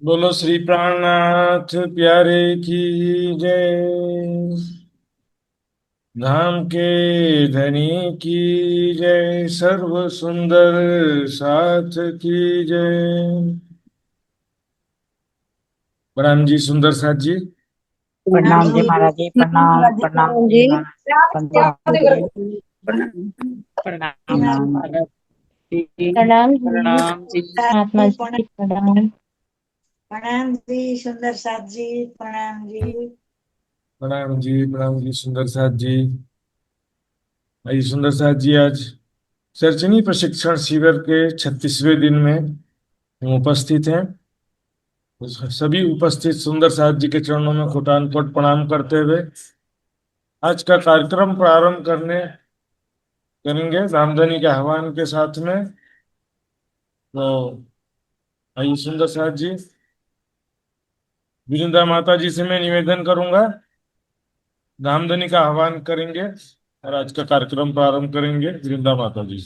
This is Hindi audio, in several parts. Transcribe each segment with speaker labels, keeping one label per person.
Speaker 1: बोलो श्री प्राणनाथ प्यारे की जय। धाम के धनी की जय। सर्व सुंदर साथ की जय। प्रणाम जी सुंदर साथ जी।
Speaker 2: प्रणाम
Speaker 3: प्रणाम
Speaker 2: जी
Speaker 3: जी।
Speaker 2: महाराज जी।
Speaker 3: प्रणाम
Speaker 2: प्रणाम
Speaker 3: महाराज जी।
Speaker 2: प्रणाम
Speaker 3: प्रणाम
Speaker 2: जी
Speaker 3: जी।
Speaker 2: महाराज। प्रणाम जी। प्रणाम प्रणाम जी
Speaker 3: प्रणाम
Speaker 2: महाराज जी।
Speaker 3: प्रणाम जी।
Speaker 2: प्रणाम जी।
Speaker 3: महात्मा जी
Speaker 4: प्रणाम
Speaker 3: प्रणाम।
Speaker 4: प्रणाम जी सुंदर साथ जी। प्रणाम जी।
Speaker 1: प्रणाम जी सुंदर साथ जी। आइए सुंदर साथ जी, आज सर्चनी प्रशिक्षण शिविर के 36वें दिन में हम उपस्थित हैं। तो सभी उपस्थित सुंदर साथ जी के चरणों में कोटान कोट प्रणाम करते हुए आज का कार्यक्रम प्रारंभ करने करेंगे रामधनी के आह्वान के साथ में। तो आइए सुंदर साथ जी, विरिंदा माता जी से मैं निवेदन करूंगा, रामधनी का आह्वान करेंगे और आज का कार्यक्रम प्रारंभ करेंगे। वृंदा माता जी।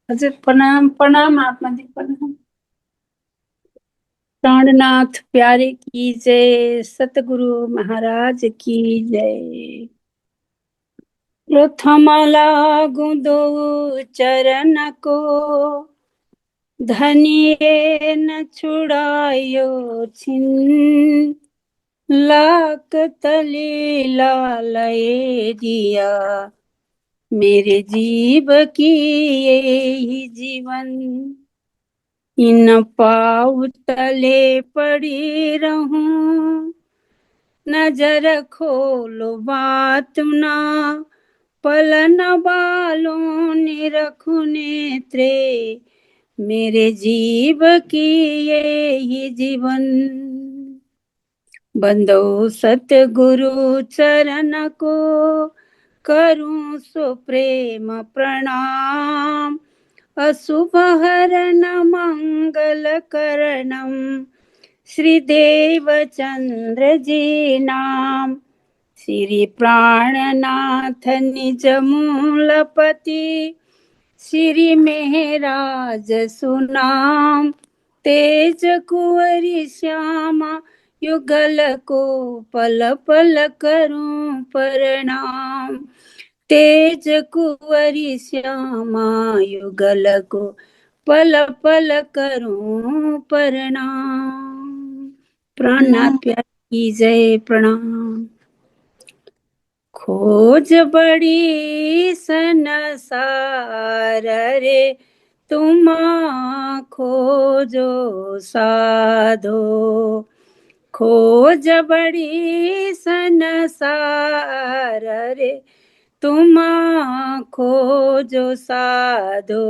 Speaker 3: अजय प्रणाम प्रणाम महात्मा जी प्रणाम। प्राणनाथ प्यारे की जय। सतगुरु महाराज की जय। प्रथम लागू दो चरण को, धनिये न छुड़ायो छिन। लाख तले लालये दिया, मेरे जीव की यही जीवन। इन पाँव तले पड़ी रहूं, नजर खोलो बात ना। पलन बालों ने रखू नेत्रे, मेरे जीव की यही जीवन। बंदो सतगुरु चरण को, करूं सो प्रेम प्रणाम। अशुभ हरण मंगल करणम, श्री देव चंद्र जी नाम। श्री प्राणनाथ निज मूलपति, श्री मेहराज सुनाम। तेज कुंवरी श्यामा युगल को, पल पल करूं प्रणाम। तेज कुंवरी श्यामा युगल को, पल पल करूं प्रणाम। प्राणनाथ प्यारे की जय। प्रणाम। खोज बड़ी संसार रे, तुम खोजो साधो। खोज बड़ी संसार रे, तुम खोजो साधो।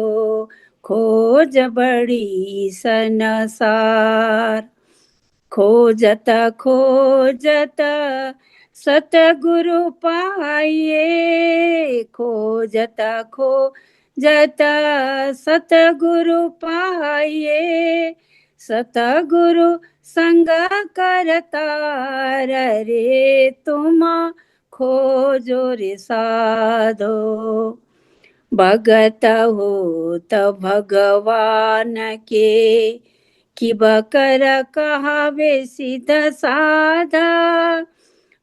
Speaker 3: खोज बड़ी संसार। खोजत खोजत सतगुरु पाइए। खोजत खोजत सतगुरु पाइए। सतगुरु संग करतार रे, तुम खोजो रे साधो। भगत हो त भगवान के, कि बकर कहावे सिद्ध साधा।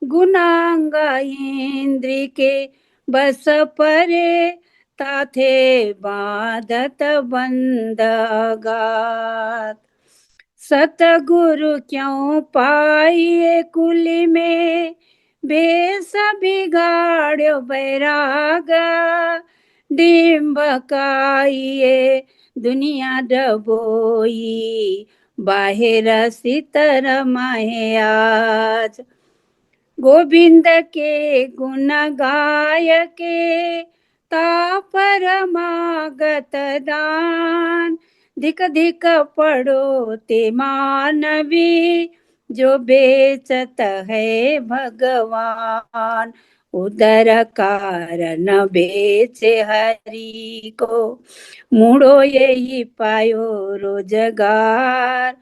Speaker 3: गुनांगा इंद्र के बस परे, ताथे बाधत बंदगात। सतगुरु क्यों पाइए कुली में, भेष बिगाड़ो बैराग। डिम्बकाइए दुनिया डबोई, बाहिर सितर माहे आज। गोविंद के गुण गाय के, तापरमागत दान। धिक धिक पड़ो ते मानवी, जो बेचत है भगवान। उदर कारण बेचे हरि को, मूढ़ो यही पायो रोजगार।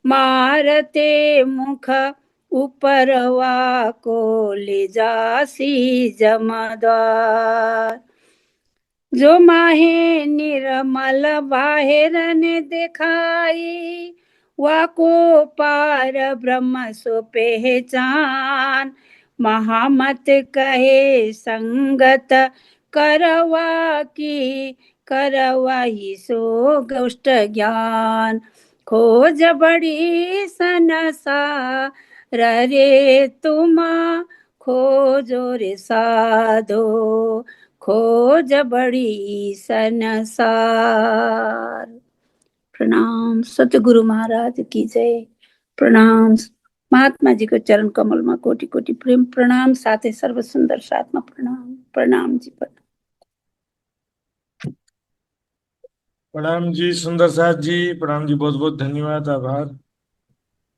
Speaker 3: मारते मुख उपरवा को, ले जासी जमादार। जो माहे निर्मल बाहिर ने दिखाई, वाको पार ब्रह्म सो पहचान, महामत कहे संगत करवा की, करवा ही सो गोष्ठ ज्ञान। खोज बड़ी संसार रे तुम, खोजो रे साधो, खोज बड़ी संसार। प्रणाम सतगुरु महाराज की जय। प्रणाम महात्मा जी को चरण कमल में कोटि कोटि प्रेम प्रणाम, साथे सर्व सुंदर साथ में प्रणाम। प्रणाम जी प्रणाम।
Speaker 1: प्रणाम जी सुंदर साथ जी, प्रणाम जी, बहुत बहुत धन्यवाद, आभार।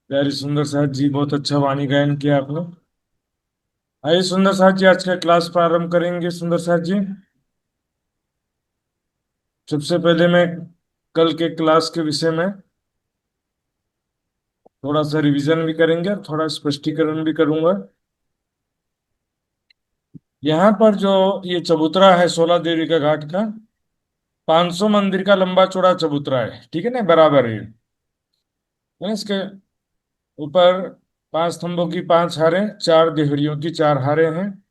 Speaker 1: प्यारी सुंदर साथ जी, बहुत अच्छा वाणी गायन किया आपने। आइए सुंदर साथ जी, आज का क्लास प्रारंभ करेंगे। सुंदर साथ जी, सबसे पहले मैं कल के क्लास के विषय में थोड़ा सा रिवीजन भी करेंगे और थोड़ा स्पष्टीकरण भी करूंगा। यहाँ पर जो ये चबूतरा है 16 देवी का घाट का, 500 मंदिर का लंबा चौड़ा चबूतरा है, ठीक है ना, बराबर है। इसके ऊपर 5 स्तंभों की 5 हारें, 4 देहरियों की 4 हारें हैं।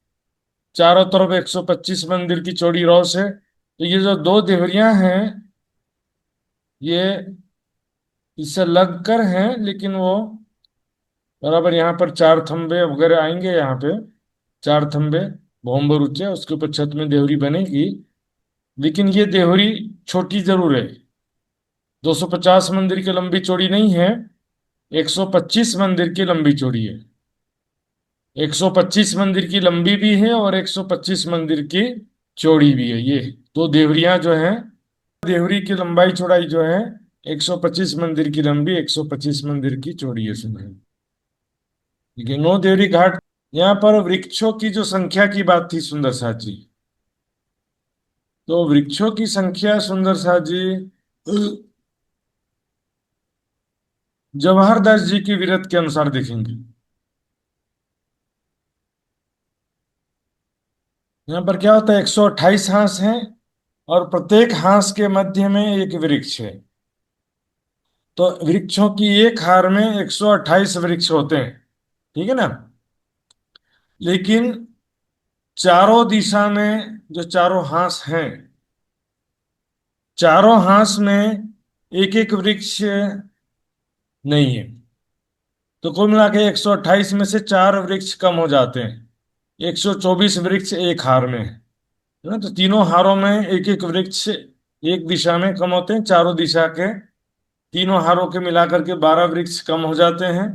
Speaker 1: चारों तरफ 125 मंदिर की चौड़ी रौस है। तो ये जो 2 देहरियां हैं, ये इससे लग कर हैं, लेकिन वो बराबर यहाँ पर 4 थंबे वगैरह आएंगे। यहाँ पे 4 थंबे भोंबर ऊंचे, उसके ऊपर छत में देहरी बनेगी। लेकिन ये देहरी छोटी जरूर है, 250 मंदिर की लंबी चौड़ी नहीं है, 125 मंदिर की लंबी चौड़ी है। 125 मंदिर की लंबी भी है और 125 मंदिर की चौड़ी भी है। ये 2 देवरियां जो हैं, देवरी की लंबाई चौड़ाई जो है 125 मंदिर की लंबी, 125 मंदिर की चौड़ी है। सुन, ठीक है। 9 देवरी घाट। यहाँ पर वृक्षों की जो संख्या की बात थी सुंदर साथ जी, तो वृक्षों की संख्या सुंदर साथ जी जवाहर दास जी की विरत के अनुसार देखेंगे। यहाँ पर क्या होता है, 128 हांस हैं और प्रत्येक हांस के मध्य में एक वृक्ष है। तो वृक्षों की एक हार में 128 वृक्ष होते हैं, ठीक है ना। लेकिन चारों दिशा में जो चारों हांस हैं, चारों हांस में एक एक वृक्ष नहीं है। तो कुल मिला के 128 में से 4 वृक्ष कम हो जाते हैं। 124 वृक्ष एक हार में है ना। तो तीनों हारों में एक एक वृक्ष एक दिशा में कम होते हैं। चारों दिशा के तीनों हारों के मिलाकर के 12 वृक्ष कम हो जाते हैं,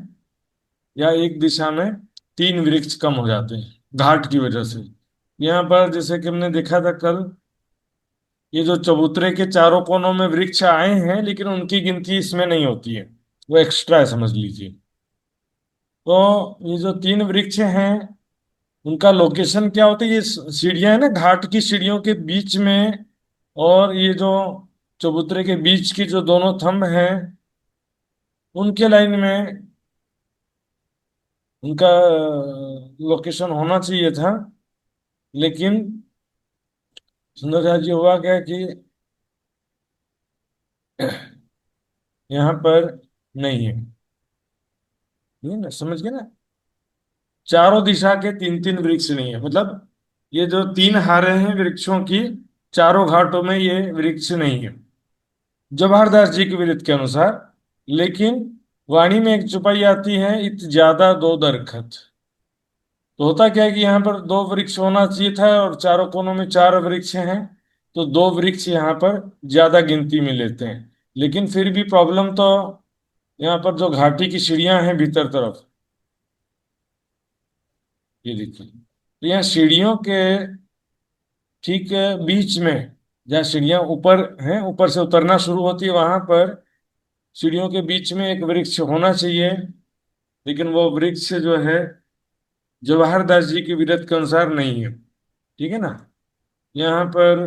Speaker 1: या एक दिशा में 3 वृक्ष कम हो जाते हैं घाट की वजह से। यहाँ पर जैसे कि हमने देखा था कल, ये जो चबूतरे के चारों कोनों में वृक्ष आए हैं, लेकिन उनकी गिनती इसमें नहीं होती है, वो एक्स्ट्रा है, समझ लीजिए। तो ये जो 3 वृक्ष हैं, उनका लोकेशन क्या होता है, ये सीढ़ियां है ना, घाट की सीढ़ियों के बीच में, और ये जो चबूतरे के बीच की जो दोनों थंब हैं, उनके लाइन में उनका लोकेशन होना चाहिए था। लेकिन सुंदरराज जी, हुआ क्या कि यहाँ पर नहीं है। ये ना, समझ गए ना, चारों दिशा के 3 3 वृक्ष नहीं है। मतलब ये जो 3 हारे हैं वृक्षों की, चारों घाटों में ये वृक्ष नहीं है जवाहर दास जी के विरत के अनुसार। लेकिन वाणी में एक चौपाई आती है, इत ज्यादा 2 दरखत। तो होता क्या है कि यहाँ पर 2 वृक्ष होना चाहिए था और चारों कोनों में 4 वृक्ष हैं। तो 2 वृक्ष यहाँ पर ज्यादा गिनती में लेते हैं। लेकिन फिर भी प्रॉब्लम तो, यहाँ पर जो घाटी की सीढ़ियां हैं भीतर तरफ, ये देखिए, तो यहाँ सीढ़ियों के ठीक बीच में, जहाँ सीढ़ियां ऊपर हैं, ऊपर से उतरना शुरू होती है, वहां पर सीढ़ियों के बीच में एक वृक्ष होना चाहिए। लेकिन वो वृक्ष जो है जवाहर दास जी की विरत के अनुसार नहीं है, ठीक है ना। यहाँ पर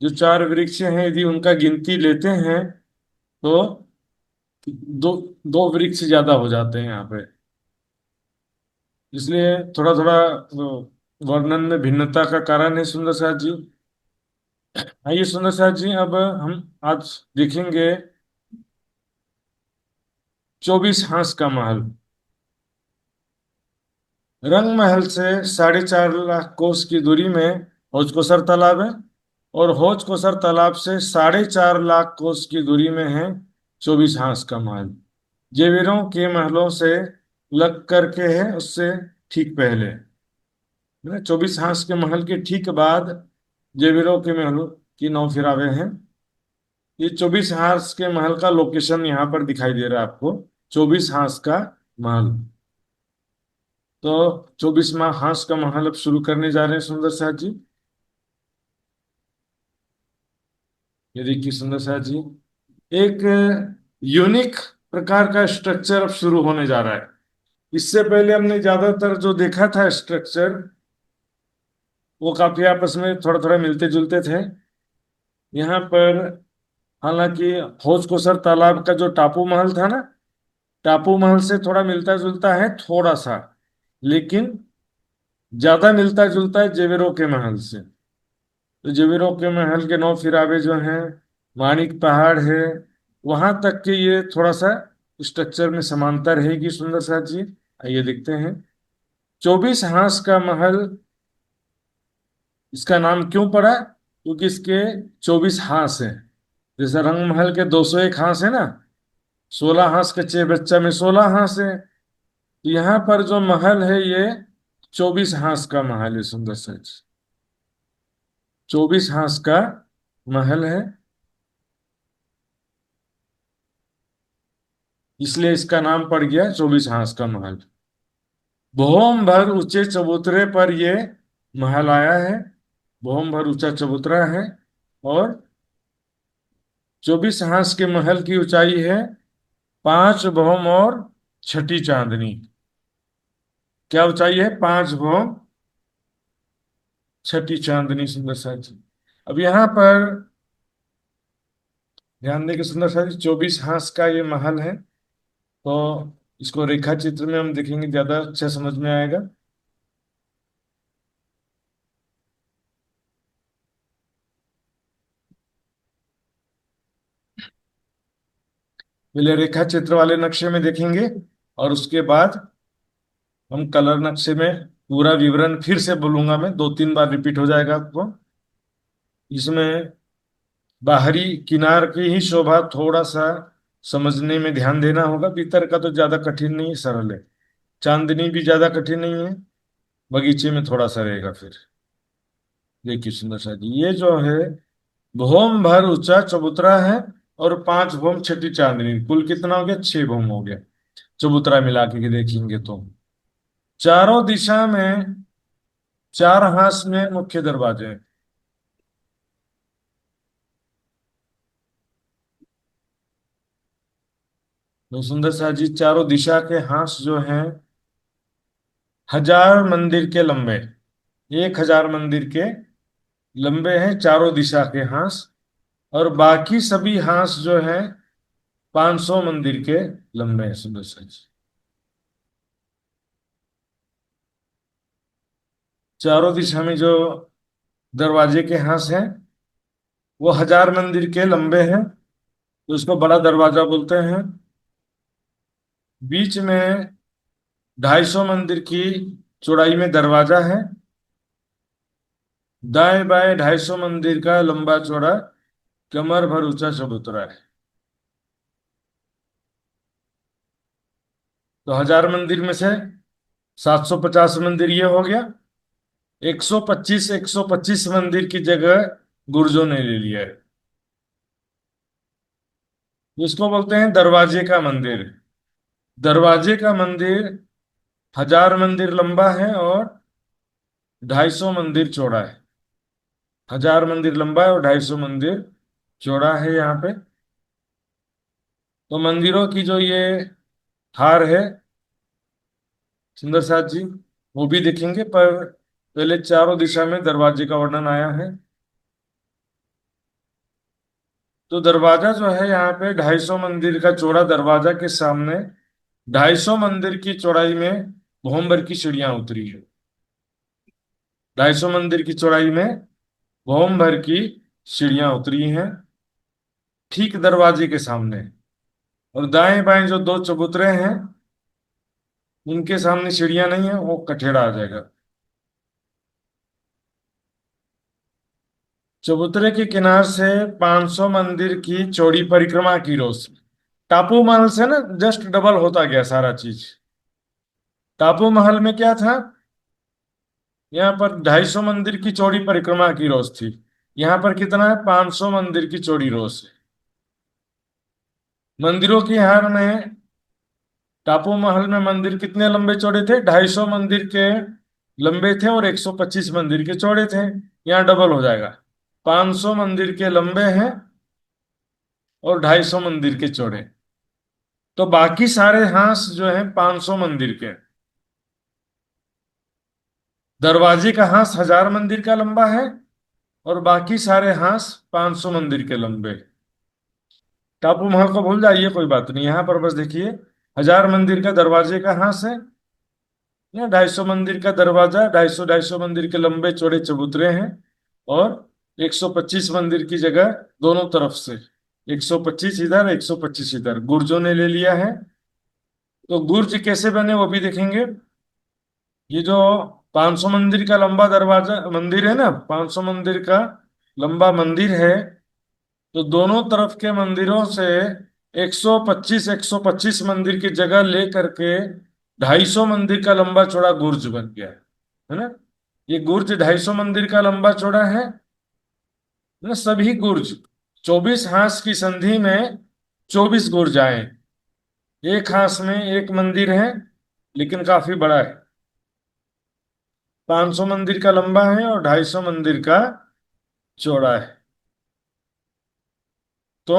Speaker 1: जो 4 वृक्ष हैं, यदि उनका गिनती लेते हैं तो दो 2 वृक्ष ज्यादा हो जाते हैं यहाँ पे। इसलिए थोड़ा थोड़ा वर्णन में भिन्नता का कारण है सुंदर साथ जी। आइए सुंदर साथ जी, अब हम आज देखेंगे 24 हांस का महल। रंग महल से 4.5 लाख कोस की दूरी में हौज तालाब है, और हौज तालाब से 4.5 लाख कोस की दूरी में है 24 हांस का महल। जेवीरों के महलों से लग करके है उससे ठीक पहले, 24 हांस के महल के ठीक बाद जेवीरों के महलों की 9 फिरावे हैं। ये 24 हांस के महल का लोकेशन यहाँ पर दिखाई दे रहा है आपको, 24 हांस का महल। तो 24वां हांस का महल अब शुरू करने जा रहे हैं सुंदर साथ जी। ये देखिए सुंदर साथ जी, एक यूनिक प्रकार का स्ट्रक्चर अब शुरू होने जा रहा है। इससे पहले हमने ज्यादातर जो देखा था स्ट्रक्चर, वो काफी आपस में थोड़ा थोड़ा मिलते जुलते थे। यहाँ पर हालांकि हौज कोसर तालाब का जो टापू महल था ना, टापू महल से थोड़ा मिलता जुलता है थोड़ा सा, लेकिन ज्यादा मिलता जुलता है जेवेरों के महल से। तो जेवेरों के महल के 9 फिरावे जो हैं, माणिक पहाड़ है, वहां तक के ये थोड़ा सा स्ट्रक्चर में समानता रहेगी सुंदर साथ जी। आइए देखते हैं। 24 हांस का महल, इसका नाम क्यों पड़ा? क्योंकि इसके 24 हांस हैं। जैसे रंग महल के 201 हांस है ना, 16 हांस कच्चे बच्चा में 16 हांस है। तो यहाँ पर जो महल है ये 24 हांस का महल है सुंदर सच, 24 हांस का महल है, इसलिए इसका नाम पड़ गया 24 हांस का महल। भौम भर ऊंचे चबूतरे पर ये महल आया है। भौम भर ऊंचा चबूतरा है, और 24 हांस के महल की ऊंचाई है 5 भौम और छठी चांदनी। क्या ऊंचाई है? 5 भौम छठी चांदनी सुंदर साथ। अब यहाँ पर ध्यान दें कि सुंदर साथ 24 हांस का ये महल है, तो इसको रेखा चित्र में हम देखेंगे ज्यादा अच्छा समझ में आएगा। पहले रेखा चित्र वाले नक्शे में देखेंगे, और उसके बाद हम कलर नक्शे में पूरा विवरण फिर से बोलूंगा मैं, 2-3 बार रिपीट हो जाएगा आपको। इसमें बाहरी किनार की ही शोभा थोड़ा सा समझने में ध्यान देना होगा, भीतर का तो ज्यादा कठिन नहीं है, सरल है। चांदनी भी ज्यादा कठिन नहीं है, बगीचे में थोड़ा सा रहेगा फिर। देखिए सुंदर सा जी, ये जो है भौम भर ऊंचा चबूतरा है, और 5 भौम छठी चांदनी, कुल कितना हो गया? 6 भौम हो गया चबूतरा मिला के देखेंगे तो। चारों दिशा में 4 हांस में मुख्य दरवाजे हैं। तो सुंदर सा जी, चारों दिशा के हांस जो हैं 1000 मंदिर के लंबे, 1000 मंदिर के लंबे हैं चारों दिशा के हांस। और बाकी सभी हांस जो हैं 500 मंदिर के लंबे हैं सुंदर सा जी। चारों दिशा में जो दरवाजे के हांस हैं वो 1000 मंदिर के लंबे हैं, तो उसको बड़ा दरवाजा बोलते हैं। बीच में 250 मंदिर की चौड़ाई में दरवाजा है। दाएं बाएं 250 मंदिर का लंबा चौड़ा कमर भर ऊंचा चबूतरा है। तो 1000 मंदिर में से 750 मंदिर ये हो गया। 125 मंदिर की जगह गुर्जों ने ले लिया है। इसको बोलते हैं दरवाजे का मंदिर। दरवाजे का मंदिर 1000 मंदिर लंबा है और 250 मंदिर चौड़ा है। 1000 मंदिर लंबा है और 250 मंदिर चौड़ा है यहाँ पे। तो मंदिरों की जो ये हार है सुंदर साथ जी, वो भी देखेंगे, पर पहले चारों दिशा में दरवाजे का वर्णन आया है। तो दरवाजा जो है यहाँ पे 250 मंदिर का चौड़ा दरवाजा के सामने 250 मंदिर की चौड़ाई में भौमभर की सीढ़ियां उतरी है। 250 मंदिर की चौड़ाई में भौमभर की सीढ़ियां उतरी हैं ठीक दरवाजे के सामने। और दाएं बाएं जो दो चबूतरे हैं उनके सामने सीढ़ियां नहीं है, वो कठेड़ा आ जाएगा। चबूतरे के किनार से 500 मंदिर की चौड़ी परिक्रमा की रोशनी। टापू महल से ना जस्ट डबल होता गया सारा चीज। टापू महल में क्या था, यहाँ पर 250 मंदिर की चौड़ी परिक्रमा की रोज थी। यहाँ पर कितना है, 500 मंदिर की चौड़ी रोज है। मंदिरों की हार में टापू महल में मंदिर कितने लंबे चौड़े थे, 250 मंदिर के लंबे थे और 125 मंदिर के चौड़े थे। यहाँ डबल हो जाएगा, 500 मंदिर के लंबे हैं और 250 मंदिर के चौड़े। तो बाकी सारे हांस जो है 500 मंदिर के। दरवाजे का हांस 1000 मंदिर का लंबा है और बाकी सारे हांस 500 मंदिर के लंबे। टापू महल को भूल जाइए, कोई बात नहीं, यहाँ पर बस देखिए 1000 मंदिर का दरवाजे का हांस है या 250 मंदिर का दरवाजा, 250 मंदिर के लंबे चौड़े चबूतरे हैं और 125 मंदिर की जगह दोनों तरफ से। 125 इधर, 125 इधर, गुर्जों ने ले लिया है। तो गुर्ज कैसे बने वो भी देखेंगे। ये जो 500 मंदिर का लंबा दरवाजा मंदिर है ना, 500 मंदिर का लंबा मंदिर है, तो दोनों तरफ के मंदिरों से 125 मंदिर की जगह ले करके 250 मंदिर का लंबा चौड़ा गुर्ज बन गया है ना। ये गुर्ज 250 मंदिर का लंबा चौड़ा है ना। सभी गुर्ज 24 हांस की संधि में 24 गुर्ज आए। एक हांस में एक मंदिर है लेकिन काफी बड़ा है। 500 मंदिर का लंबा है और 250 मंदिर का चौड़ा है। तो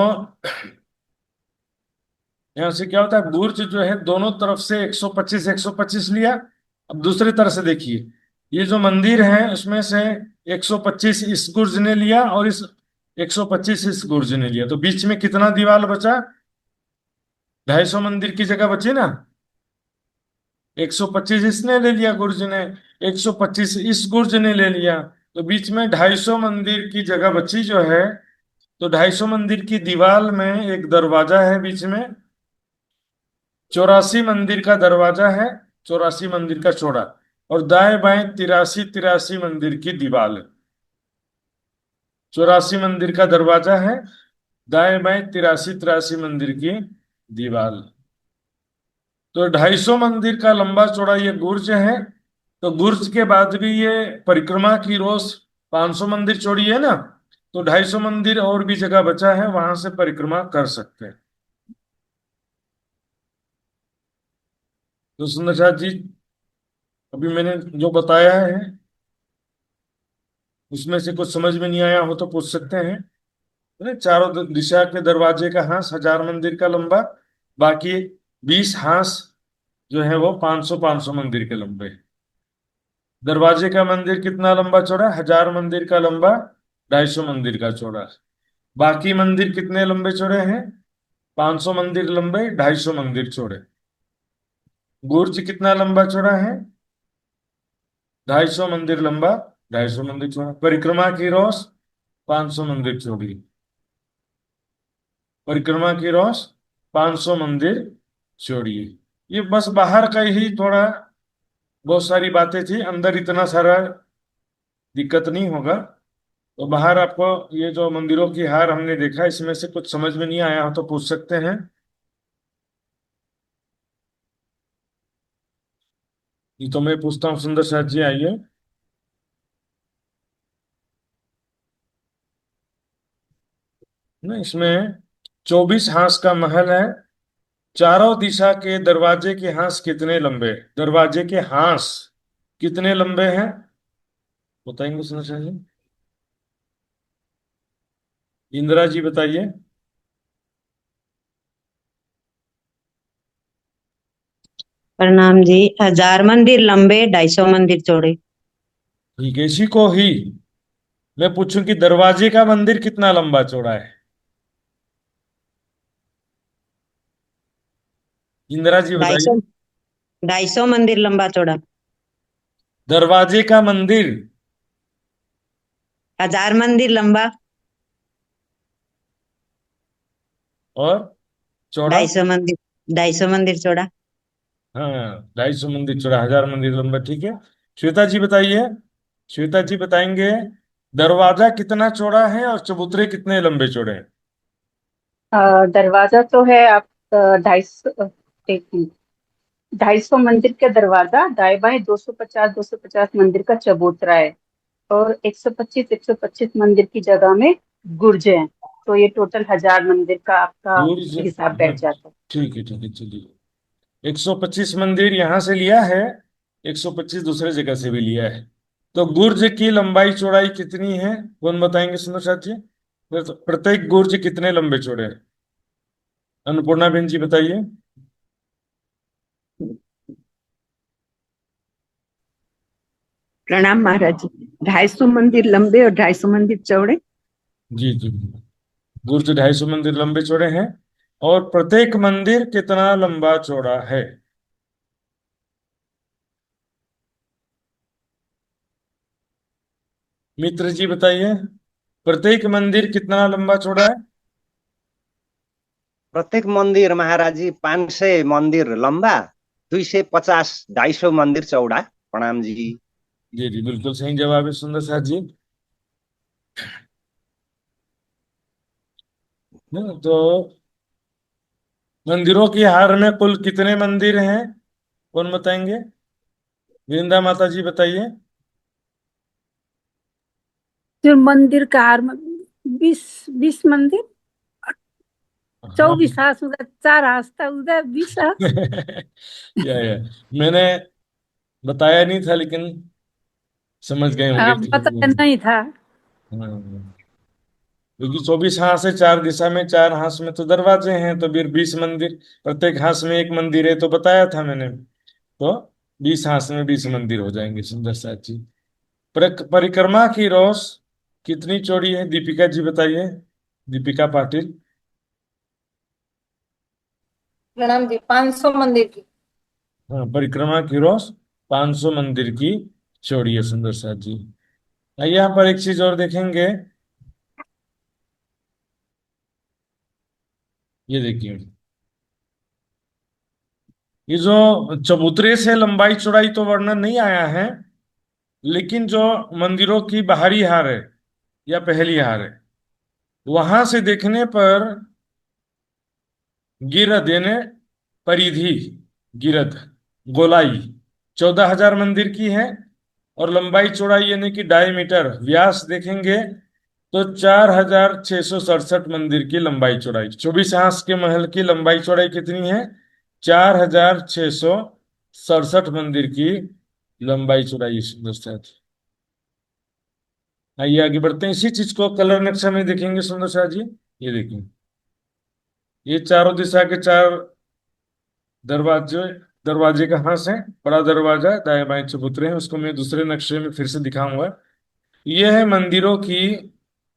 Speaker 1: यहां से क्या होता है, बुर्ज जो है दोनों तरफ से 125 125 लिया। अब दूसरी तरह से देखिए, ये जो मंदिर है उसमें से 125 इस गुर्ज ने लिया और इस 125 इस गुर्ज ने लिया, तो बीच में कितना दीवार बचा, 250 मंदिर की जगह बची ना। 125 इसने ले लिया गुर्ज ने, 125 इस गुर्ज ने ले लिया, तो बीच में 250 मंदिर की जगह बची जो है। तो 250 मंदिर की दीवार में एक दरवाजा है बीच में, 84 मंदिर का दरवाजा है, 84 मंदिर का चौड़ा, और दाएं बाएं 83 83 मंदिर की दीवार है। 84 मंदिर का दरवाजा है, दाएं बाएं 83 83 मंदिर की दीवार। तो 250 मंदिर का लंबा चौड़ा ये गुर्ज है। तो गुर्ज के बाद भी ये परिक्रमा की रोज 500 मंदिर चौड़ी है ना, तो 250 मंदिर और भी जगह बचा है, वहां से परिक्रमा कर सकते हैं। तो सुंदर साथ जी, अभी मैंने जो बताया है उसमें से कुछ समझ में नहीं आया हो तो पूछ सकते हैं, है ना? चारों दिशा के दरवाजे का हांस 1000 मंदिर का लंबा, बाकी 20 हांस जो है वो 500 500 मंदिर के लंबे। दरवाजे का मंदिर कितना लंबा चौड़ा, 1000 मंदिर का लंबा, 250 मंदिर का चौड़ा। बाकी मंदिर कितने लंबे चौड़े हैं, 500 मंदिर लंबे, 250 मंदिर चौड़े। बुर्ज कितना लंबा चौड़ा है, 250 मंदिर लंबा, 250 मंदिर चौड़ा। परिक्रमा की रोस 500 मंदिर चौड़ी। परिक्रमा की रोस 500 मंदिर चौड़ी। ये बस बाहर का ही थोड़ा बहुत सारी बातें थी, अंदर इतना सारा दिक्कत नहीं होगा। तो बाहर आपको ये जो मंदिरों की हार हमने देखा, इसमें से कुछ समझ में नहीं आया हो तो पूछ सकते हैं। ये तो मैं पूछता हूँ, सुंदर साथ जी आइए। ना इसमें 24 हांस का महल है, चारों दिशा के दरवाजे के हांस कितने लंबे, दरवाजे के हांस कितने लंबे हैं, बताएंगे सुंदर साथ जी? इंदिरा जी बताइए।
Speaker 2: प्रणाम जी। 1000 मंदिर लंबे, 250 मंदिर चौड़े।
Speaker 1: ठीक है, इसी को ही मैं पूछूं कि दरवाजे का मंदिर कितना लंबा चौड़ा है, इंदिरा जी
Speaker 2: ढाई
Speaker 1: बताइए।
Speaker 2: सौ 250 मंदिर लंबा चौड़ा।
Speaker 1: दरवाजे का मंदिर
Speaker 2: 1000 मंदिर लंबा।
Speaker 1: और चौड़ा?
Speaker 2: 250 मंदिर चौड़ा।
Speaker 1: हाँ, 250 मंदिर चौड़ा, 1000 मंदिर लंबा, ठीक है। श्वेता जी बताइए, श्वेता जी बताएंगे दरवाजा कितना चौड़ा है और चबूतरे कितने लंबे चौड़े हैं।
Speaker 5: दरवाजा तो है आप 250, एक मिनट, 250 मंदिर का दरवाजा, दाएं बाएं 250 मंदिर का चबूतरा है, और 125 मंदिर की जगह में गुर्ज है, तो ये टोटल 1000 मंदिर का आपका
Speaker 1: गुर्ज,
Speaker 5: हिसाब
Speaker 1: हाँ,
Speaker 5: बैठ जाता है।
Speaker 1: ठीक है, चलिए। 125 मंदिर यहां से लिया है, 125 दूसरे जगह से भी लिया है। तो गुर्ज की लंबाई चौड़ाई कितनी है, कौन बताएंगे सुंदर साथ जी? प्रत्येक गुर्ज कितने लंबे चौड़े हैं? अन्नपूर्णा बेन जी बताइए।
Speaker 6: प्रणाम महाराज जी। 250 मंदिर लंबे और 250 मंदिर चौड़े।
Speaker 1: जी जी। गुर्ज 250 मंदिर लंबे चौड़े हैं, और प्रत्येक मंदिर कितना लंबा चौड़ा है? मित्र जी बताइए, प्रत्येक मंदिर कितना लंबा चौड़ा है?
Speaker 7: प्रत्येक मन्दिर महाराजी 500 मन्दिर लम्बा, 250 250 मन्दिर चौडा। प्रणाम जी।
Speaker 1: जी जी, बिल्कुल सही जवाब है सुंदर साथ जी। तो मंदिरों की हार में कुल कितने मंदिर हैं, कौन बताएंगे? वृंदा माता जी बताइए।
Speaker 3: जो मंदिर का हार में 20 मंदिर,
Speaker 1: हाँ।
Speaker 3: 24 हाथ उधर, 4 हाथ था उधर, 20 हाथ।
Speaker 1: या मैंने बताया नहीं था, लेकिन समझ गए होंगे
Speaker 3: अब
Speaker 1: कि
Speaker 3: पता नहीं था।
Speaker 1: हाँ, क्योंकि 24 हाथ से 4 दिशा में, 4 हाथ में तो दरवाजे हैं, तो फिर 20 मंदिर, प्रत्येक हाथ में एक मंदिर है, तो बताया था मैंने। तो 20 हाथ में 20 मंदिर हो जाएंगे सुंदर साथ जी। परिक्रमा की रोस कितनी चौड़ी है, दीपिका जी बताइए, दीपिका पाटिल।
Speaker 8: प्रणाम जी, 500 मंदिर की।
Speaker 1: हाँ, परिक्रमा की रोस 500 मंदिर की चौड़ी है सुंदर साथ जी। यहाँ पर एक चीज और देखेंगे, ये देखिए, ये जो चबूतरे से लंबाई चौड़ाई तो वर्णन नहीं आया है, लेकिन जो मंदिरों की बाहरी हार है या पहली हार है, वहां से देखने पर गिरद यानी परिधि, गिरद, गोलाई 14,000 मंदिर की है, और लंबाई चौड़ाई यानी कि डायमीटर, व्यास देखेंगे तो 4,667 मंदिर की लंबाई चौड़ाई। 24 हाथ के महल की लंबाई चौड़ाई कितनी है? 4,667 मंदिर की लंबाई चौड़ाई सुंदर साथ। आइए आगे बढ़ते हैं, इसी चीज को कलर नक्शा में देखेंगे सुंदर साथ जी। ये देखिए, ये चारों दिशा के 4 दरवाजे, दरवाजे कहाँ से? बड़ा दरवाजा, दाएं बाएं चबूतरे हैं, उसको मैं दूसरे नक्शे में फिर से दिखाऊंगा। यह है मंदिरों की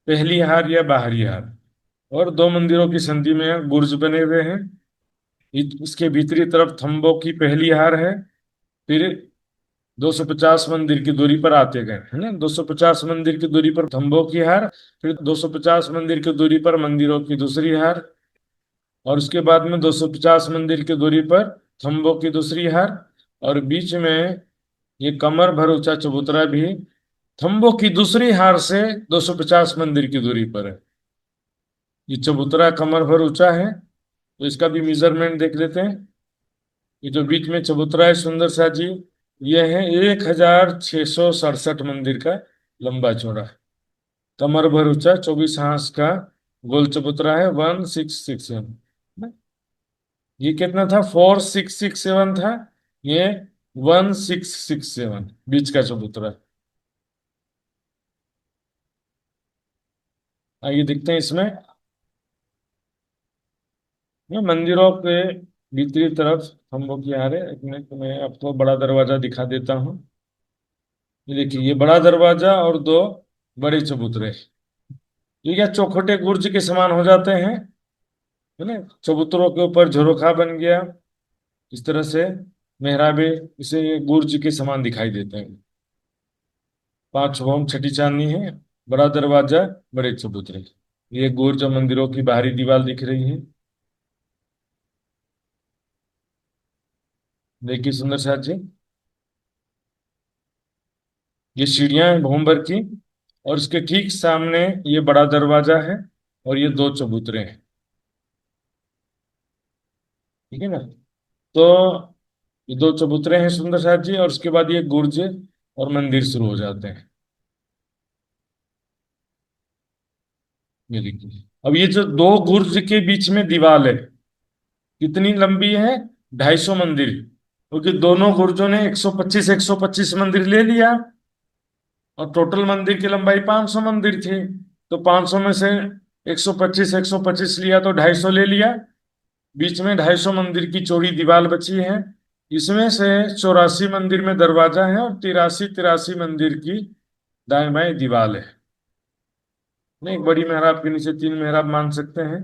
Speaker 1: पहली हार या बाहरी हार, और दो मंदिरों की संधि में बुर्ज बने हुए हैं। इसके भीतरी तरफ थंबों की पहली हार है, फिर 250 मंदिर की दूरी पर आते गए, है ना, 250 मंदिर की दूरी पर थंबों की हार, फिर 250 मंदिर की दूरी पर मंदिरों की दूसरी हार, और उसके बाद में 250 मंदिर की दूरी पर थंबों की दूसरी हार, और बीच में ये कमर भर ऊंचा चबूतरा भी थंबों की दूसरी हार से 250 मंदिर की दूरी पर है। ये चबूतरा कमर भर ऊंचा है, तो इसका भी मेजरमेंट देख लेते हैं। ये जो बीच में चबूतरा है सुंदर सा जी, ये है 1,667 मंदिर का लंबा चौड़ा, कमर भर ऊंचा, 24 हाथ का गोल चबूतरा है, 1667। ये कितना था? 4667 था, ये 1667 बीच का चबूतरा। आइए देखते हैं इसमें, ये मंदिरों के भीतरी तरफ खम्भों की आ रहे, एक मिनट मैं आपको बड़ा दरवाजा दिखा देता हूँ। ये देखिए, ये बड़ा दरवाजा और दो बड़े चबूतरे, ये क्या चौखटे गुर्ज के समान हो जाते हैं, है ना, चबूतरों के ऊपर झरोखा बन गया, इस तरह से मेहराबे, इसे ये गुर्ज के समान दिखाई देते हैं। 5 भवन छठी चांदनी है, बड़ा दरवाजा, बड़े चबूतरे, ये गुर्ज और मंदिरों की बाहरी दीवार दिख रही है। देखिए सुंदर साथ जी, ये सीढ़ियां हैं भोंबर की, और इसके ठीक सामने ये बड़ा दरवाजा है, और ये दो चबूतरे हैं। ठीक है ना। तो ये दो चबूतरे हैं सुंदर साथ जी, और उसके बाद ये गुर्ज और मंदिर शुरू हो जाते हैं। ये देखिए, अब ये जो दो गुर्ज के बीच में दीवार है, कितनी लंबी है? 250 मंदिर, क्योंकि दोनों गुर्जों ने 125 125 मंदिर ले लिया, और टोटल मंदिर की लंबाई 500 मंदिर थी। तो 500 में से 125 125 लिया तो 250 ले लिया, बीच में 250 मंदिर की चौड़ी दीवार बची है। इसमें से 84 मंदिर में दरवाजा है, और 83 83 मंदिर की दाएं बाएं दीवार है। नहीं, एक बड़ी मेहराब के नीचे 3 मेहराब मान सकते हैं।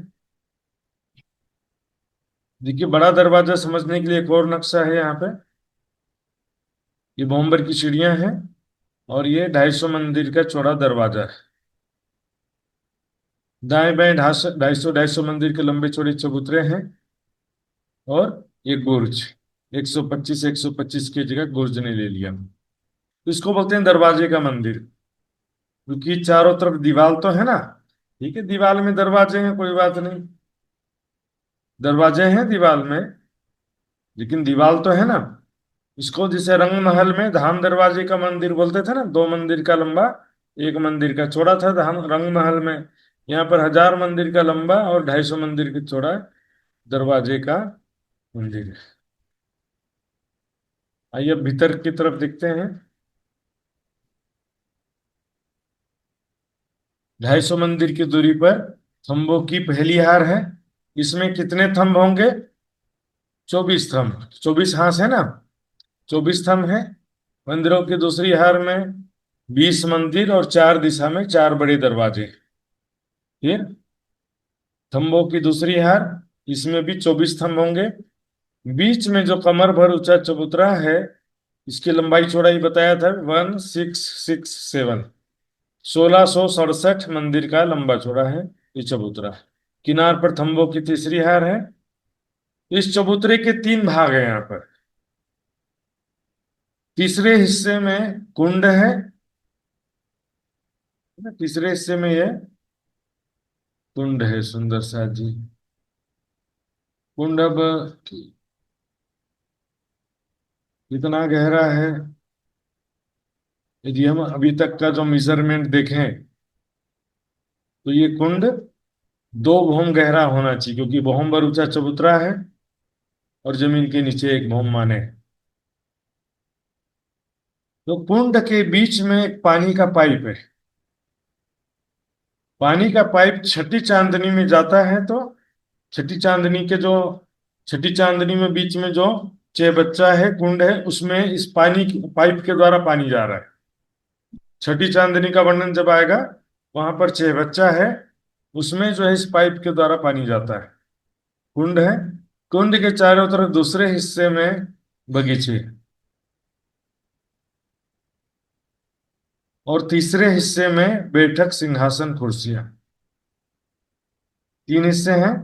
Speaker 1: देखिए, बड़ा दरवाजा समझने के लिए एक और नक्शा है यहाँ पे। ये बोम्बर की सीढ़ियां हैं, और ये 250 मंदिर का चौड़ा दरवाजा है। दाएं बाएं 250 मंदिर के लंबे चौड़े चबूतरे हैं, और ये गुर्ज 125 125 की जगह गुर्ज ने ले लिया। तो इसको बोलते हैं दरवाजे का मंदिर, क्योंकि चारों तरफ दीवार तो है ना। ठीक है, दीवार में दरवाजे हैं, कोई बात नहीं, दरवाजे हैं दीवार में, लेकिन दीवार तो है ना। इसको जैसे रंग महल में धाम दरवाजे का मंदिर बोलते थे ना, 2 मंदिर का लंबा, 1 मंदिर का चौड़ा था धाम रंग महल में। यहाँ पर 1000 मंदिर का लंबा और 250 मंदिर का चौड़ा दरवाजे का मंदिर है। आइए अब भीतर की तरफ देखते हैं। 250 मंदिर की दूरी पर थंबों की पहली हार है। इसमें कितने थंब होंगे? 24 थंब, 24 हाथ है ना, 24 थंब है। मंदिरों की दूसरी हार में 20 मंदिर, और 4 दिशा में 4 बड़े दरवाजे। फिर थंबों की दूसरी हार, इसमें भी 24 थंब होंगे। बीच में जो कमर भर ऊंचा चबूतरा है, इसकी लंबाई चौड़ाई बताया था 1667, 1667 मंदिर का लंबा चौड़ा है ये चबूतरा। किनार पर थंबों की तीसरी हार है। इस चबूतरे के 3 भाग हैं यहाँ पर। तीसरे हिस्से में कुंड है, तीसरे हिस्से में ये कुंड है सुंदर सा जी। कुंड अब कितना गहरा है? यदि हम अभी तक का जो मेजरमेंट देखें, तो ये कुंड 2 भौम गहरा होना चाहिए, क्योंकि भौम भर ऊंचा चबूतरा है, और जमीन के नीचे 1 भौम माने। तो कुंड के बीच में एक पानी का पाइप है। पानी का पाइप छठी चांदनी में जाता है, तो छठी चांदनी के जो छठी चांदनी में बीच में जो बच्चा है कुंड है, उसमें इस पानी पाइप के द्वारा पानी जा रहा है। छठी चांदनी का वर्णन जब आएगा, वहां पर बच्चा है, उसमें जो है इस पाइप के द्वारा पानी जाता है। कुंड है, कुंड के चारों तरफ दूसरे हिस्से में बगीचे, और तीसरे हिस्से में बैठक सिंहासन कुर्सियां। 3 हिस्से हैं।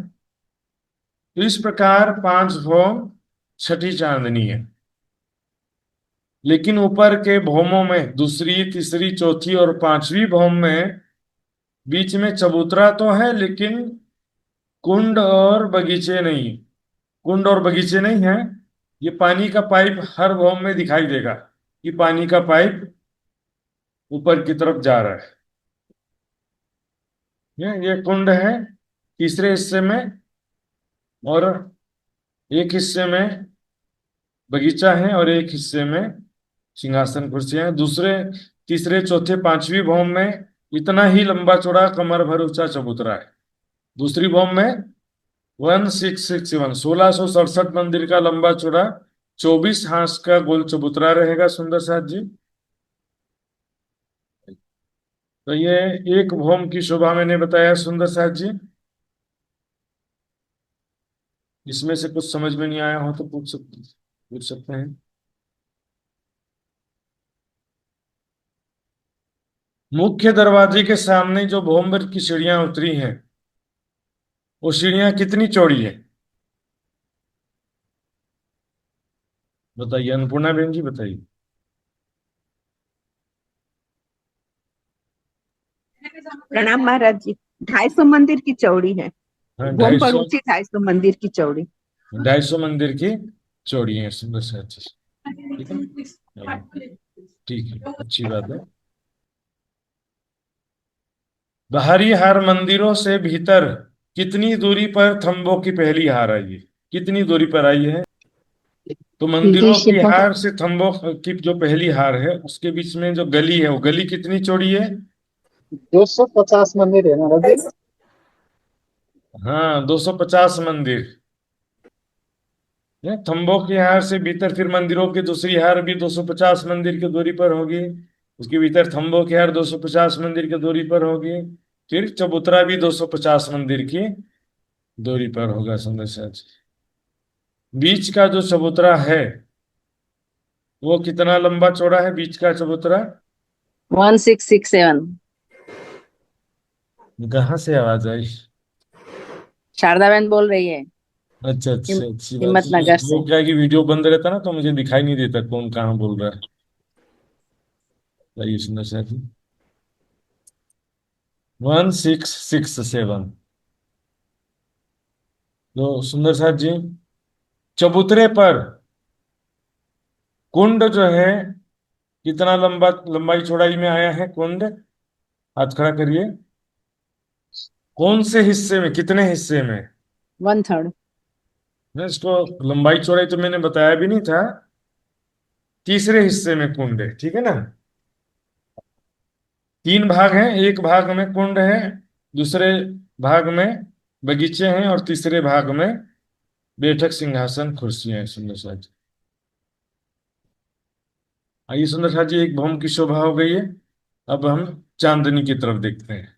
Speaker 1: तो इस प्रकार 5 भौम छठी चांदनी है। लेकिन ऊपर के भौमों में दूसरी तीसरी चौथी और 5वीं भौम में बीच में चबूतरा तो है, लेकिन कुंड और बगीचे नहीं। कुंड और बगीचे नहीं है। ये पानी का पाइप हर भौम में दिखाई देगा कि पानी का पाइप ऊपर की तरफ जा रहा है। ये कुंड है तीसरे हिस्से में, और एक हिस्से में बगीचा है, और एक हिस्से में सिंहासन कुर्सियां हैं। दूसरे तीसरे चौथे 5वीं भौम में इतना ही लंबा चौड़ा कमर भर ऊंचा चबूतरा है। दूसरी भौम में 1667, 1667 मंदिर का लंबा चौड़ा 24 हाथ का गोल चबूतरा रहेगा सुंदर साथ जी। तो ये एक भौम की शोभा मैंने बताया सुंदर साथ जी। इसमें से कुछ समझ में नहीं आया हो तो पूछ सकते हैं। मुख्य दरवाजे के सामने जो भोंबर की सीढ़ियां उतरी हैं, वो सीढ़ियां कितनी चौड़ी है? बताइए अन्नपूर्णा बहन जी, बताइए।
Speaker 6: प्रणाम महाराज जी। 250 मंदिर की चौड़ी है।
Speaker 1: हाँ,
Speaker 6: भूम
Speaker 1: ढाई
Speaker 6: पर
Speaker 1: सौ
Speaker 6: ऊंची 250 मंदिर की चौड़ी।
Speaker 1: 250 मंदिर की चौड़ी है, सुंदर से अच्छी। ठीक है, ठीक है, अच्छी बात है। बाहरी हार मंदिरों से भीतर कितनी दूरी पर थंबों की पहली हार आई है? कितनी दूरी पर आई है? तो मंदिरों की हार से थंबों की जो पहली हार है उसके बीच में जो गली है, वो गली कितनी चौड़ी है?
Speaker 9: 250 मंदिर है महाराज जी।
Speaker 1: हाँ, 250 मंदिर है। थंबों की हार से भीतर फिर मंदिरों की दूसरी हार भी 250 मंदिर की दूरी पर होगी। उसके भीतर थंबों की हार 250 मंदिर की दूरी पर होगी। फिर चबूतरा भी 250 मंदिर की दूरी पर होगा, सुंदर सा। बीच का जो चबूतरा है वो कितना लंबा चौड़ा है, बीच का चबूतरा?
Speaker 10: 1667।
Speaker 1: कहाँ से आवाज आई?
Speaker 10: शारदा बहन बोल रही है,
Speaker 1: अच्छा अच्छा, अच्छी बात है।
Speaker 10: हिम्मतनगर से।
Speaker 1: वो क्या है कि वीडियो बंद रहता ना, तो मुझे दिखाई नहीं देता कौन कहाँ बोल रहा है। आइए सुंदर सा। 1667। तो सुंदर साथ जी, चबूतरे पर कुंड जो है कितना लंबाई चौड़ाई में आया है कुंड? हाथ खड़ा करिए। कौन से हिस्से में, कितने हिस्से में?
Speaker 10: 1/3।
Speaker 1: ना, इसको लंबाई चौड़ाई तो मैंने बताया भी नहीं था। तीसरे हिस्से में कुंड है, ठीक है ना। 3 भाग हैं, एक भाग में कुंड है, दूसरे भाग में बगीचे हैं, और तीसरे भाग में बैठक सिंहासन कुर्सियां हैं, सुंदर साथ जी। आइए सुंदर साथ जी, एक भौम की शोभा हो गई है। अब हम चांदनी की तरफ देखते हैं।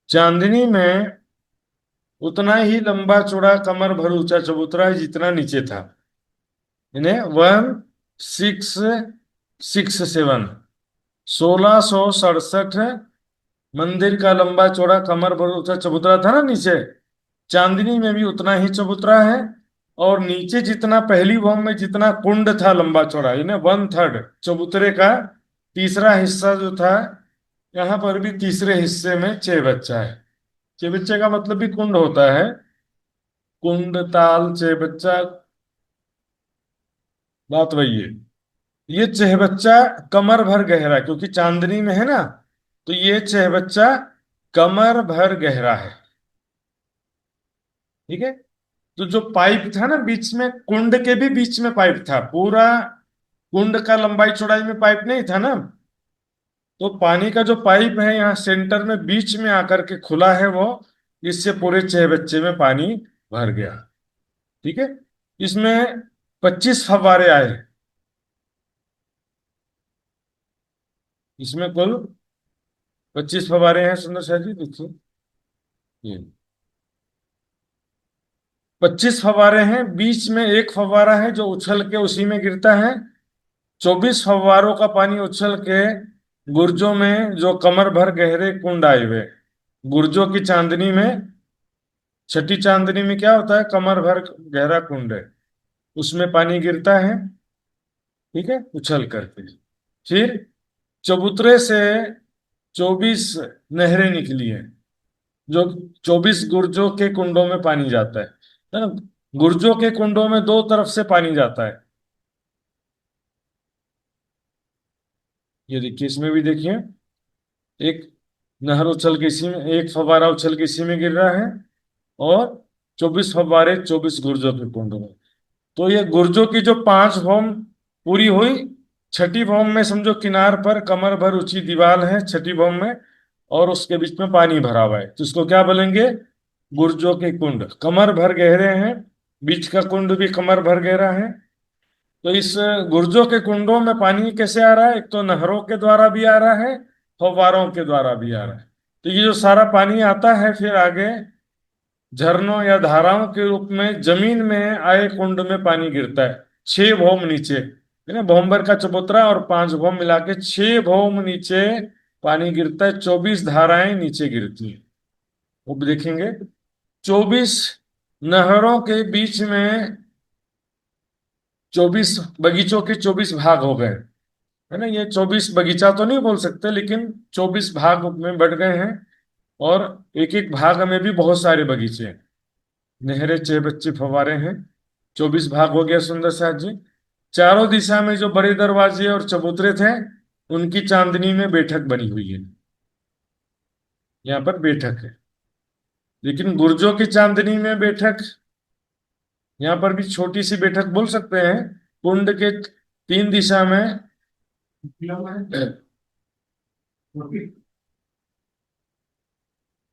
Speaker 1: चांदनी में उतना ही लंबा चौड़ा कमर भर ऊंचा चबूतरा है जितना नीचे था। यानी 1667, 1667 मंदिर का लंबा चौड़ा कमर भर ऊंचा चबूतरा था ना नीचे। चांदनी में भी उतना ही चबूतरा है। और नीचे जितना, पहली भौम में जितना कुंड था लंबा चौड़ा, यानी 1/3 चबूतरे का तीसरा हिस्सा जो था, यहाँ पर भी तीसरे हिस्से में चेबच्चा है। चेबच्चे का मतलब भी कुंड होता है। कुंड, ताल, चेबच्चा, बात वही है। ये चहबच्चा कमर भर गहरा है, क्योंकि चांदनी में है ना, तो ये चहबच्चा कमर भर गहरा है। ठीक है। तो जो पाइप था ना बीच में, कुंड के भी बीच में पाइप था पूरा। कुंड का लंबाई चौड़ाई में पाइप नहीं था ना, तो पानी का जो पाइप है यहाँ सेंटर में बीच में आकर के खुला है वो, इससे पूरे चहबच्चे में पानी भर गया। ठीक है। इसमें 25 फव्वारे आए। इसमें कुल 25 फव्वारे हैं, सुंदर शाह जी देखिए। ये 25 फव्वारे हैं, बीच में एक फव्वारा है जो उछल के उसी में गिरता है। 24 फव्वारों का पानी उछल के गुर्जों में जो कमर भर गहरे कुंड आए हुए। गुर्जों की चांदनी में, छठी चांदनी में क्या होता है, कमर भर गहरा कुंड है, उसमें पानी गिरता है। ठीक है, उछल करके। फिर चबूतरे से 24 नहरें निकली हैं, जो 24 गुर्जों के कुंडों में पानी जाता है ना। गुर्जों के कुंडों में दो तरफ से पानी जाता है। ये देखिए, इसमें भी देखिए, एक नहर उछल के इसी में, एक फव्वारा उछल के इसी में गिर रहा है, और 24 फव्वारे 24 गुर्जों के कुंडों में। तो ये गुर्जों की जो 5 भौम पूरी हुई। छठी भौम में समझो किनार पर कमर भर ऊंची दीवार है छठी भौम में, और उसके बीच में पानी भरा हुआ है, तो इसको क्या बोलेंगे? गुर्जों के कुंड। कमर भर गहरे हैं, बीच का कुंड भी कमर भर गहरा है। तो इस गुर्जों के कुंडों में पानी कैसे आ रहा है? एक तो नहरों के द्वारा भी आ रहा है, फव्वारों के द्वारा भी आ रहा है। तो ये जो सारा पानी आता है फिर आगे झरनों या धाराओं के रूप में जमीन में आए कुंड में पानी गिरता है। 6 भौम नीचे, है ना, भौमभर का चबूतरा और 5 भौम मिला के 6 भौम नीचे पानी गिरता है। 24 धाराएं नीचे गिरती हैं। वो भी देखेंगे। 24 नहरों के बीच में 24 बगीचों के 24 भाग हो गए, है ना। ये 24 बगीचा तो नहीं बोल सकते, लेकिन 24 भाग में बढ़ गए हैं। और एक एक भाग में भी बहुत सारे बगीचे हैं, नहरें, चहबच्चे, फव्वारे हैं। 24 भाग हो गया सुंदर साथ जी। चारों दिशा में जो बड़े दरवाजे और चबूतरे थे, उनकी चांदनी में बैठक बनी हुई है। यहाँ पर बैठक है, लेकिन गुर्जों की चांदनी में बैठक, यहाँ पर भी छोटी सी बैठक बोल सकते हैं। कुंड के 3 दिशा में,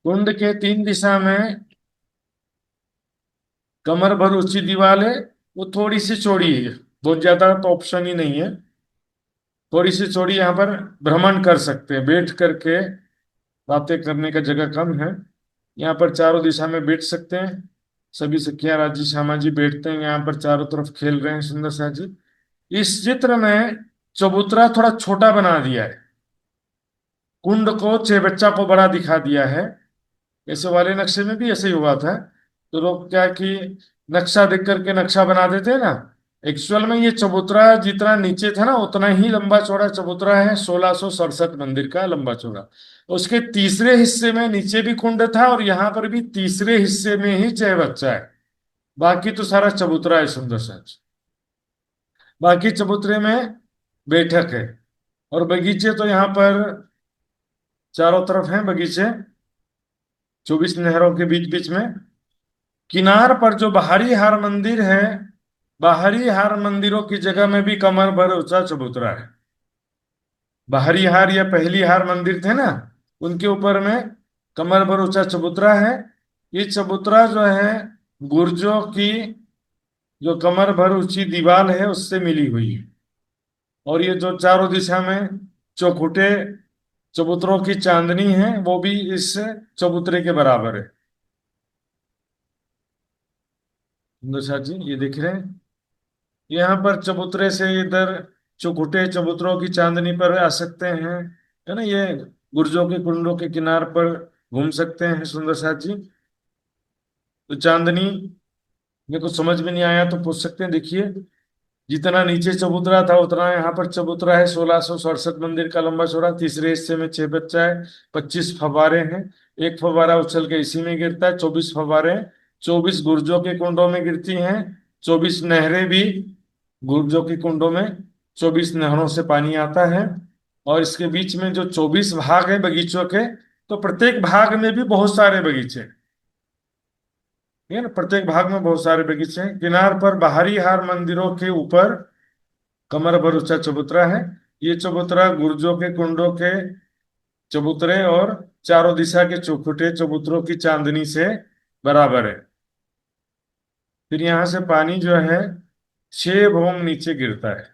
Speaker 1: कुंड के 3 दिशा में कमर भर ऊंची दीवार है। वो थोड़ी सी चौड़ी है, बहुत ज्यादा तो ऑप्शन ही नहीं है। थोड़ी सी चौड़ी, यहाँ पर भ्रमण कर सकते हैं, बैठ करके बातें करने का जगह कम है। यहाँ पर चारों दिशा में बैठ सकते हैं। सभी सखियां, राजी, श्यामा जी बैठते हैं यहाँ पर, चारों तरफ खेल रहे हैं सुंदर सा जी। इस चित्र में चबूतरा थोड़ा छोटा बना दिया है, कुंड को, चेबच्चा को बड़ा दिखा दिया है। ऐसे वाले नक्शे में भी ऐसे ही हुआ था। तो लोग क्या कि नक्शा देख करके नक्शा बना देते हैं ना। एक्चुअल में ये चबूतरा जितना नीचे था ना, उतना ही लंबा चौड़ा चबूतरा है। 1667 मंदिर का लंबा चौड़ा। उसके तीसरे हिस्से में नीचे भी कुंड था, और यहाँ पर भी तीसरे हिस्से में ही चहबच्चा है। बाकी तो सारा चबूतरा है सुंदर सा। बाकी चबूतरे में बैठक है। और बगीचे तो यहाँ पर चारों तरफ हैं बगीचे, 24 नहरों के बीच बीच में। किनार पर जो बाहरी हार मंदिर है, बाहरी हार मंदिरों की जगह में भी कमर भर ऊंचा चबूतरा है। बाहरी हार या पहली हार मंदिर थे ना, उनके ऊपर में कमर भर ऊंचा चबूतरा है। ये चबूतरा जो है गुर्जों की जो कमर भर ऊंची दीवार है उससे मिली हुई है। और ये जो चारों दिशा में चौखुटे चबूतरों की चांदनी है, वो भी इस चबूतरे के बराबर है। सुंदर जी ये देख रहे हैं, यहाँ पर चबूतरे से इधर चौखुटे चबूतरों की चांदनी पर आ सकते हैं, है ना। ये गुर्जों के कुंडों के किनार पर घूम सकते हैं सुंदर साथ जी। तो चांदनी में कुछ समझ में नहीं आया तो पूछ सकते हैं। देखिए, जितना नीचे चबूतरा था उतना यहाँ पर चबूतरा है। 1667 मंदिर का लंबा चौड़ा। तीसरे हिस्से में चहबच्चा है। 25 फव्वारे हैं। एक फव्वारा उछल के इसी में गिरता है। 24 फव्वारे, 24 गुर्जों के कुंडों में गिरती हैं। 24 नहरें भी गुर्जों के कुंडों में, 24 नहरों से पानी आता है। और इसके बीच में जो 24 भाग है बगीचों के, तो प्रत्येक भाग में भी बहुत सारे बगीचे हैं, ठीक है ना। प्रत्येक भाग में बहुत सारे बगीचे हैं। किनार पर बाहरी हार मंदिरों के ऊपर कमर भर ऊंचा चबूतरा है। ये चबूतरा गुर्जों के कुंडों के चबूतरे और चारों दिशा के चौखुटे चबूतरों की चांदनी से बराबर है। फिर यहां से पानी जो है 6 भौम नीचे गिरता है।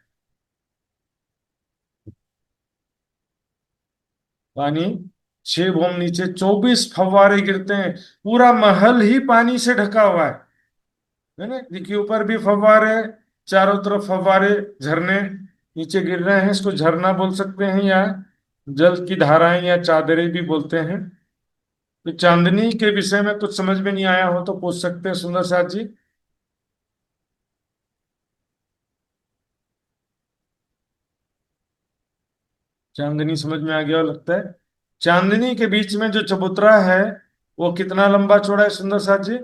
Speaker 1: पानी 6 भौम नीचे, 24 फव्वारे गिरते हैं। पूरा महल ही पानी से ढका हुआ है ना। देखिए, ऊपर भी फव्वारे, चारों तरफ फव्वारे, झरने नीचे गिर रहे हैं। इसको झरना बोल सकते हैं, या जल की धाराएं, या चादरें भी बोलते हैं। तो चांदनी के विषय में कुछ समझ में नहीं आया हो तो पूछ सकते हैं सुंदर साथ जी। चांदनी समझ में आ गया लगता है। चांदनी के बीच में जो चबूतरा है वो कितना लंबा चौड़ा है सुंदर साथ जी?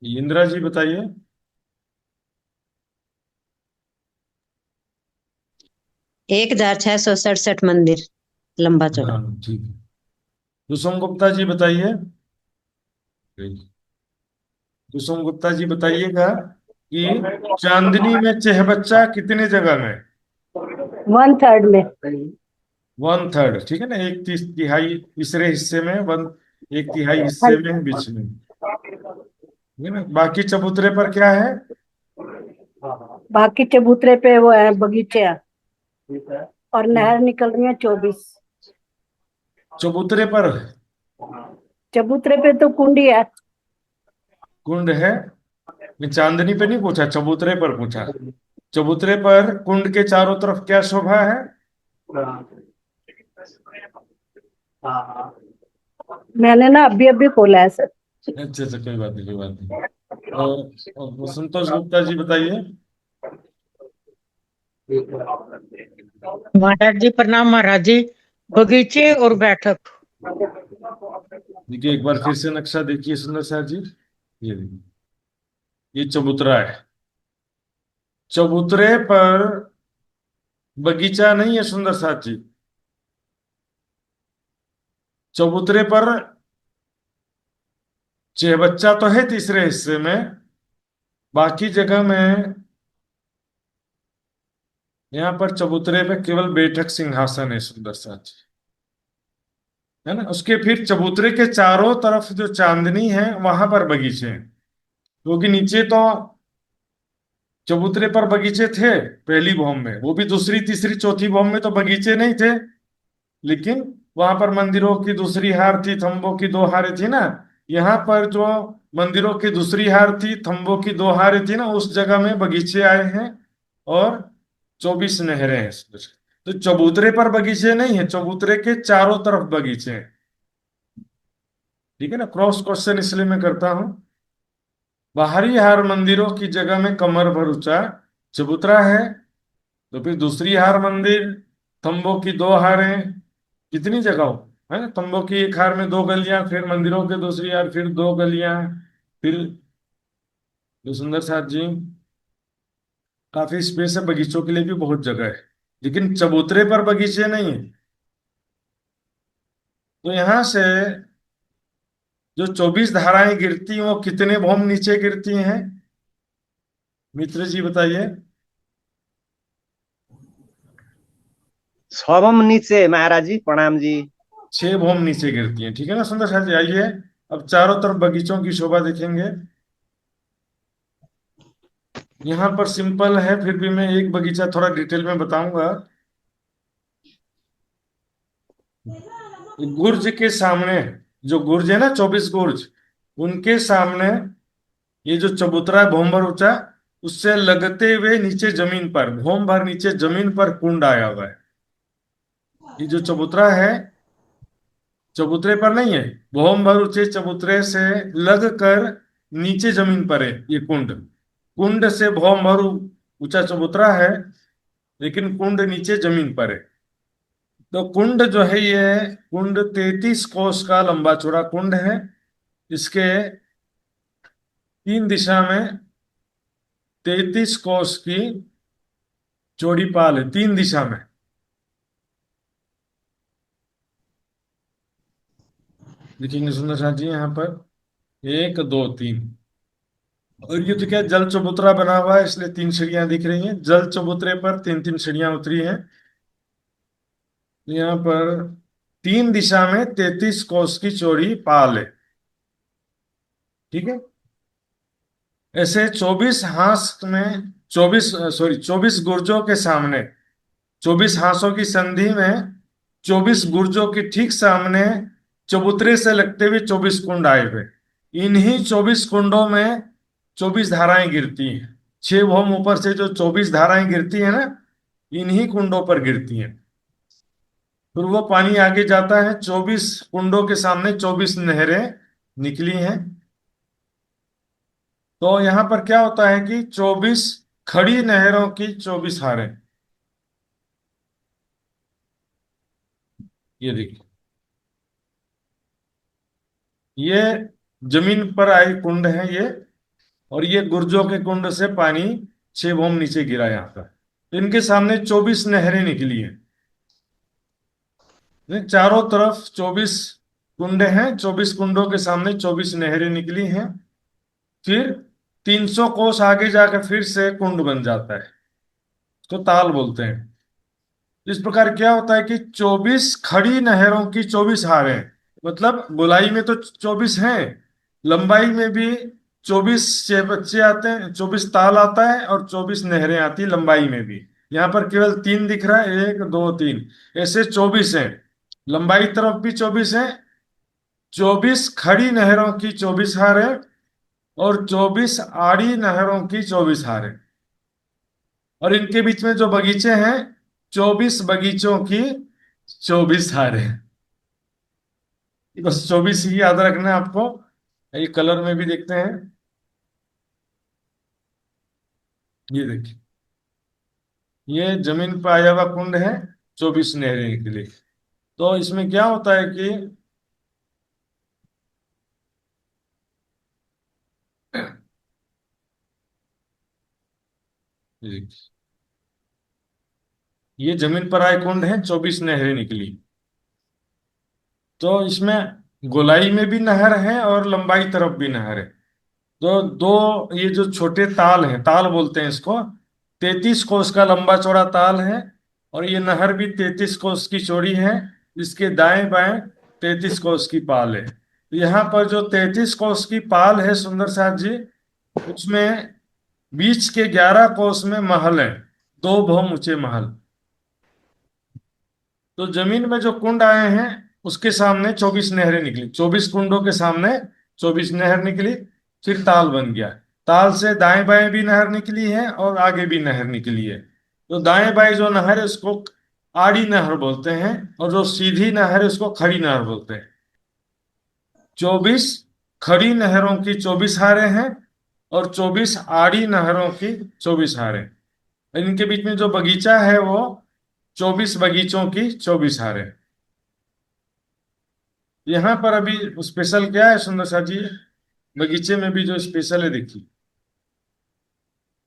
Speaker 1: इंदिरा जी बताइए।
Speaker 2: 1667 मंदिर लंबा चौड़ा।
Speaker 1: हाँ ठीक है। कुसुम गुप्ता जी बताइए। कुसुम गुप्ता जी बताइएगा कि चांदनी में चहबच्चा कितने जगह में?
Speaker 6: 1/3 में।
Speaker 1: 1/3, ठीक है ना। एक तिहाई तीसरे हिस्से में, एक तिहाई हिस्से में, बीच में, ठीक है ना। बाकी चबूतरे पर क्या है?
Speaker 6: बाकी चबूतरे पे वो है बगीचे हैं, और नहर निकल रही है 24।
Speaker 1: चबूतरे पर,
Speaker 6: चबूतरे पे तो कुंडी है।
Speaker 1: कुंड है। मैं चांदनी पे नहीं पूछा, चबूतरे पर पूछा। चबूतरे पर कुंड के चारों तरफ क्या शोभा है?
Speaker 6: मैंने ना अभी अभी खोला है सर।
Speaker 1: अच्छा अच्छा, कोई बात नहीं, कोई बात नहीं। और संतोष गुप्ता जी बताइए।
Speaker 11: महाराज जी प्रणाम। महाराज जी, बगीचे और बैठक।
Speaker 1: देखिए, एक बार फिर से नक्शा देखिए सुंदर साहब जी। ये देखिए, ये चबूतरा है। चबूतरे पर बगीचा नहीं है सुंदर साहब जी। चबूतरे पर बच्चा तो है तीसरे हिस्से में, बाकी जगह में यहाँ पर चबूतरे पे केवल बैठक सिंहासन है सुंदर साहब जी, है ना। उसके फिर चबूतरे के चारों तरफ जो चांदनी है वहां पर बगीचे हैं, क्योंकि नीचे तो चबूतरे पर बगीचे थे पहली भौम में, वो भी दूसरी तीसरी चौथी भौम में तो बगीचे नहीं थे, लेकिन वहां पर मंदिरों की दूसरी हार थी, थंबों की दो हारें थी ना। यहाँ पर जो मंदिरों की दूसरी हार थी, थंबों की दो हारें थी ना, उस जगह में बगीचे आए हैं। और 24 नहरें हैं। तो चबूतरे पर बगीचे नहीं है, चबूतरे के चारों तरफ बगीचे हैं। ठीक है ना, क्रॉस क्वेश्चन इसलिए मैं करता हूं। बाहरी हार मंदिरों की जगह में कमर भर ऊंचा चबूतरा है। तो फिर दूसरी हार मंदिर, थंबों की दो हारें, कितनी जगह हो, है ना। तंबू की एक हार में दो गलियां, फिर मंदिरों के दूसरी हार फिर दो गलियां, फिर जो सुंदर साथ जी, काफी स्पेस है, बगीचों के लिए भी बहुत जगह है, लेकिन चबूतरे पर बगीचे नहीं है। तो यहां से जो 24 धाराएं गिरती हैं वो कितने भौम नीचे गिरती हैं, मित्र जी बताइए।
Speaker 7: 6 भौम नीचे महाराज जी, प्रणाम जी।
Speaker 1: 6 भौम नीचे गिरती हैं, ठीक है ना सुंदर साथ जी। आइए अब चारों तरफ बगीचों की शोभा देखेंगे। यहाँ पर सिंपल है, फिर भी मैं एक बगीचा थोड़ा डिटेल में बताऊंगा। गुर्ज के सामने, जो गुर्ज है ना 24 गुर्ज, उनके सामने ये जो चबूतरा है भौम भर ऊंचा, उससे लगते हुए नीचे जमीन पर, भौम भर नीचे जमीन पर कुंड आया हुआ है। ये जो चबूतरा है, चबूतरे पर नहीं है, भौम भर ऊंचे चबूतरे से लग कर नीचे जमीन पर है ये कुंड। कुंड से भौम भर ऊंचा चबूतरा है, लेकिन कुंड नीचे जमीन पर है। तो कुंड जो है, ये कुंड 33 कोस का लंबा चौड़ा कुंड है। इसके 3 दिशा में 33 कोस की चौड़ी पाल है, 3 दिशा में। देखेंगे सुंदर साथ जी यहाँ पर 1 2 3। और ये तो क्या जल चबूतरा बना हुआ है, इसलिए 3 सीढ़ियां दिख रही हैं। जल चबूतरे पर 3 3 सीढ़ियां उतरी हैं। यहाँ पर 3 दिशा में 33 कोस की चौड़ी पाल है, ठीक है। ऐसे 24 हांस में 24 गुर्जों के सामने, 24 हांसों की संधि में 24 गुर्जों के ठीक सामने चबूतरे से लगते हुए 24 कुंड आए हुए। इन्हीं 24 कुंडों में 24 धाराएं गिरती हैं। 6 भौम ऊपर से जो 24 धाराएं गिरती है ना, इन्हीं कुंडों पर गिरती हैं। फिर वो पानी आगे जाता है, 24 कुंडों के सामने 24 नहरें निकली हैं। तो यहां पर क्या होता है कि 24 खड़ी नहरों की 24 हारें। ये देखिए, ये जमीन पर आई कुंड है ये, और ये गुर्जों के कुंड से पानी 6 भौम नीचे गिरा यहाँ पर। तो इनके सामने 24 नहरें निकली हैं। चारों तरफ 24 कुंडे हैं, 24 कुंडों के सामने 24 नहरें निकली हैं। फिर 300 कोस आगे जाकर फिर से कुंड बन जाता है, तो ताल बोलते हैं। इस प्रकार क्या होता है कि 24 खड़ी नहरों की 24 हारें, मतलब गोलाई में तो 24 हैं, लंबाई में भी 24 बच्चे आते हैं, 24 ताल आता है, और 24 नहरें आती लंबाई में भी। यहाँ पर केवल 3 दिख रहा है, 1 2 3, ऐसे 24 हैं। लंबाई तरफ भी 24 है, 24 खड़ी नहरों की 24 हारें, और 24 आड़ी नहरों की 24 हारें। और इनके बीच में जो बगीचे हैं, 24 बगीचों की 24 हारें। बस 24 ही याद रखना है आपको। ये कलर में भी देखते हैं। ये देखिए, ये जमीन पर आया हुआ कुंड है, 24 नहरें निकली। तो इसमें क्या होता है कि ये देखिए, ये जमीन पर आए कुंड है, 24 नहरें निकली। तो इसमें गोलाई में भी नहर है और लंबाई तरफ भी नहर है। तो दो, ये जो छोटे ताल हैं, ताल बोलते हैं इसको, 33 कोस का लंबा चौड़ा ताल है। और ये नहर भी 33 कोस की चौड़ी है। इसके दाएं बाएं 33 कोस की पाल है। तो यहाँ पर जो 33 कोस की पाल है सुंदर साथ जी, उसमें बीच के 11 कोस में महल है, दो बहु ऊंचे महल। तो जमीन में जो कुंड आए हैं उसके सामने 24 नहरें निकली, 24 कुंडों के सामने 24 नहर निकली। फिर ताल बन गया। ताल से दाएं बाएं भी नहर निकली है और आगे भी नहर निकली है। तो दाएं बाएं जो नहर है उसको आड़ी नहर बोलते हैं, और जो सीधी नहर है उसको खड़ी नहर बोलते हैं। 24 खड़ी नहरों की 24 हारें हैं और 24 आड़ी नहरों की 24 हारें। इनके बीच में जो बगीचा है वो 24 बगीचों की 24 हारें। यहाँ पर अभी स्पेशल क्या है सुंदर सा जी, बगीचे में भी जो स्पेशल है देखिए,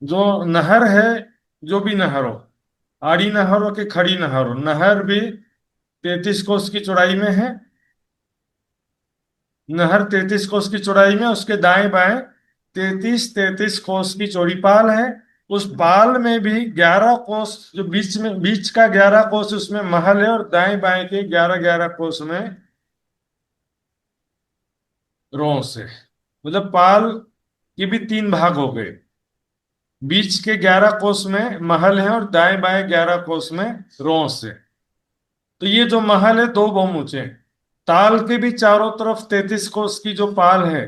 Speaker 1: जो नहर है, जो भी नहर हो, आड़ी नहर हो कि खड़ी नहर हो, नहर भी 33 कोस की चौड़ाई में है। नहर 33 कोस की चौड़ाई में, उसके दाएं बाएं 33 कोस की चौड़ी पाल है। उस पाल में भी 11 कोस, जो बीच में, बीच का 11 कोस उसमें महल है, और दाएं बाएं के 11 कोस में रोस है। मतलब पाल के भी 3 भाग हो गए। बीच के 11 कोस में महल है और दाएं बाएं 11 कोस में रोस है। तो ये जो महल है दो बहु ऊंचे हैं। ताल के भी चारों तरफ 33 कोस की जो पाल है,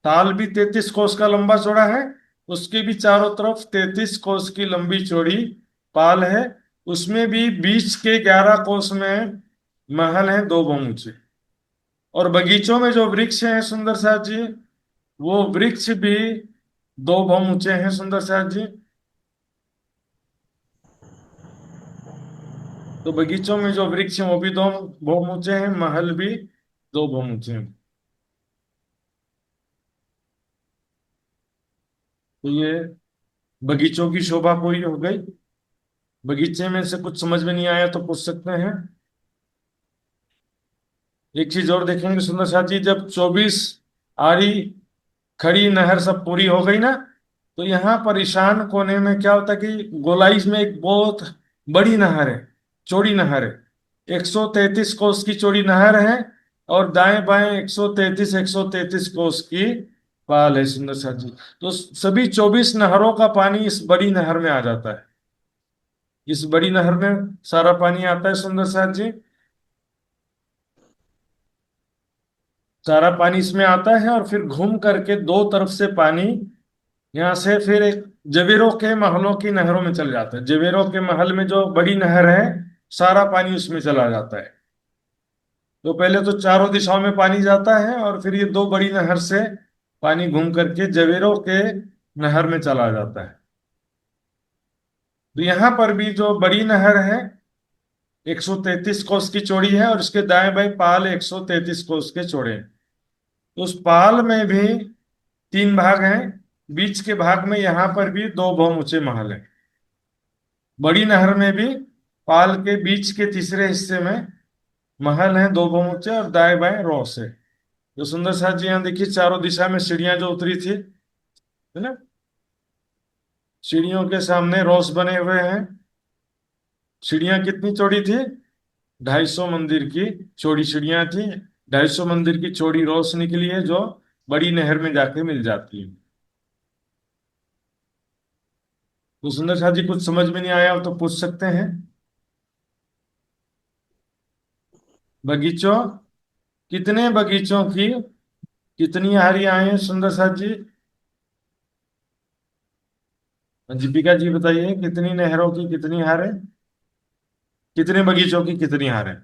Speaker 1: ताल भी 33 कोस का लंबा चौड़ा है, उसके भी चारों तरफ 33 कोस की लंबी चौड़ी पाल है। उसमें भी बीच के 11 कोस में महल है दो बहु ऊंचे। और बगीचों में जो वृक्ष हैं सुंदर साथ जी, वो वृक्ष भी दो बहु ऊंचे हैं सुंदर साथ जी। तो बगीचों में जो वृक्ष हैं वो भी दो बहु ऊंचे हैं, महल भी दो बहु ऊंचे हैं। तो ये बगीचों की शोभा पूरी हो गई। बगीचे में से कुछ समझ में नहीं आया तो पूछ सकते हैं। एक चीज और देखेंगे सुंदर साथ जी, जब 24 आरी खड़ी नहर सब पूरी हो गई ना, तो यहाँ पर ईशान कोने में क्या होता है कि गोलाई में एक बहुत बड़ी नहर है, चौड़ी नहर है, 133 कोस की चौड़ी नहर है। और दाएं बाएं 133 कोस की पाल है सुंदर साथ जी। तो सभी 24 नहरों का पानी इस बड़ी नहर में आ जाता है। इस बड़ी नहर में सारा पानी आता है सुंदर साथ जी। सारा पानी इसमें आता है और फिर घूम करके दो तरफ से पानी यहाँ से फिर एक जवेरों के महलों की नहरों में चल जाता है। जवेरों के महल में जो बड़ी नहर है, सारा पानी उसमें चला जाता है। तो पहले तो चारों दिशाओं में पानी जाता है और फिर ये दो बड़ी नहर से पानी घूम करके जवेरों के नहर में चला जाता है। तो यहाँ पर भी जो बड़ी नहर है 133 कोस की चौड़ी है और इसके दाएं बाएं पाल 133 कोस के चौड़े हैं। तो उस पाल में भी 3 भाग हैं। बीच के भाग में यहाँ पर भी दो बहु ऊंचे महल हैं। बड़ी नहर में भी पाल के बीच के तीसरे हिस्से में महल हैं दो बहु ऊंचे, और दाएं बाएं रोस है। तो सुंदर साथ जी यहाँ देखिए, चारों दिशा में सीढ़ियां जो उतरी थी, है ना, सीढ़ियों के सामने रोस बने हुए हैं। सीढ़ियां कितनी चौड़ी थी? 250 मंदिर की चौड़ी सीढ़ियां थी। 250 मंदिर की चौड़ी रोस निकली है जो बड़ी नहर में जाके मिल जाती है। तो सुंदर साथ जी कुछ समझ में नहीं आया हो तो पूछ सकते हैं। बगीचों, कितने बगीचों की कितनी हारियां हैं सुंदर साथ जी? दीपिका जी बताइए, कितनी नहरों की कितनी हारें, कितने बगीचों की कितनी हारें?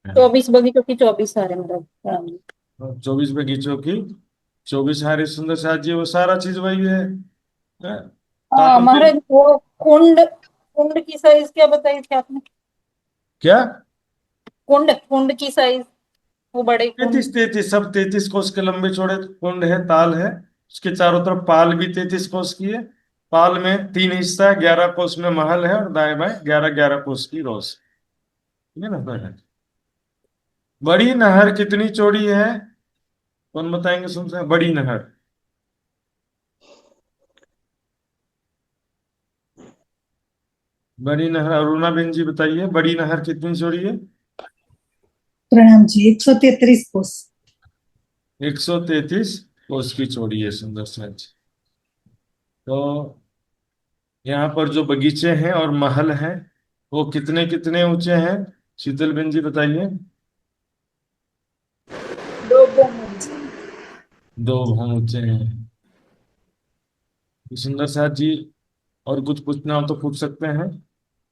Speaker 8: 24 बगीचों की 24 हारे मतलब।
Speaker 1: 24 बगीचों की 24 हरि सुंदर साथ जी, वो सारा चीज वही है।
Speaker 8: हाँ
Speaker 1: ताल भी
Speaker 8: महाराज, वो कुंड कुंड की साइज क्या बताई थी आपने?
Speaker 1: क्या,
Speaker 8: कुंड कुंड की साइज, वो बड़े कुंड।
Speaker 1: 33 सब 33 कोस के लंबे चौड़े कुंड है, ताल है। उसके चारों तरफ पाल भी 33 कोस की है। पाल में 3 हिस्सा है, 11 कोस में महल है, और दाएं बाएं 11-11 कोस की रोस। ठीक है ना। बड़ी नहर कितनी चौड़ी है, कौन बताएंगे, सुनते हैं बड़ी नहर। बड़ी नहर अरुणा बेन जी बताइए, बड़ी नहर कितनी चौड़ी है?
Speaker 4: प्रणाम जी, 133 कोस।
Speaker 1: 133 कोस की चौड़ी है, सुंदर साज। तो यहाँ पर जो बगीचे हैं और महल हैं, वो कितने कितने ऊंचे हैं, शीतल बेन जी बताइए। 2 भवन ऊंचे हैं। सुंदर साज जी, और कुछ पूछना हो तो पूछ सकते हैं,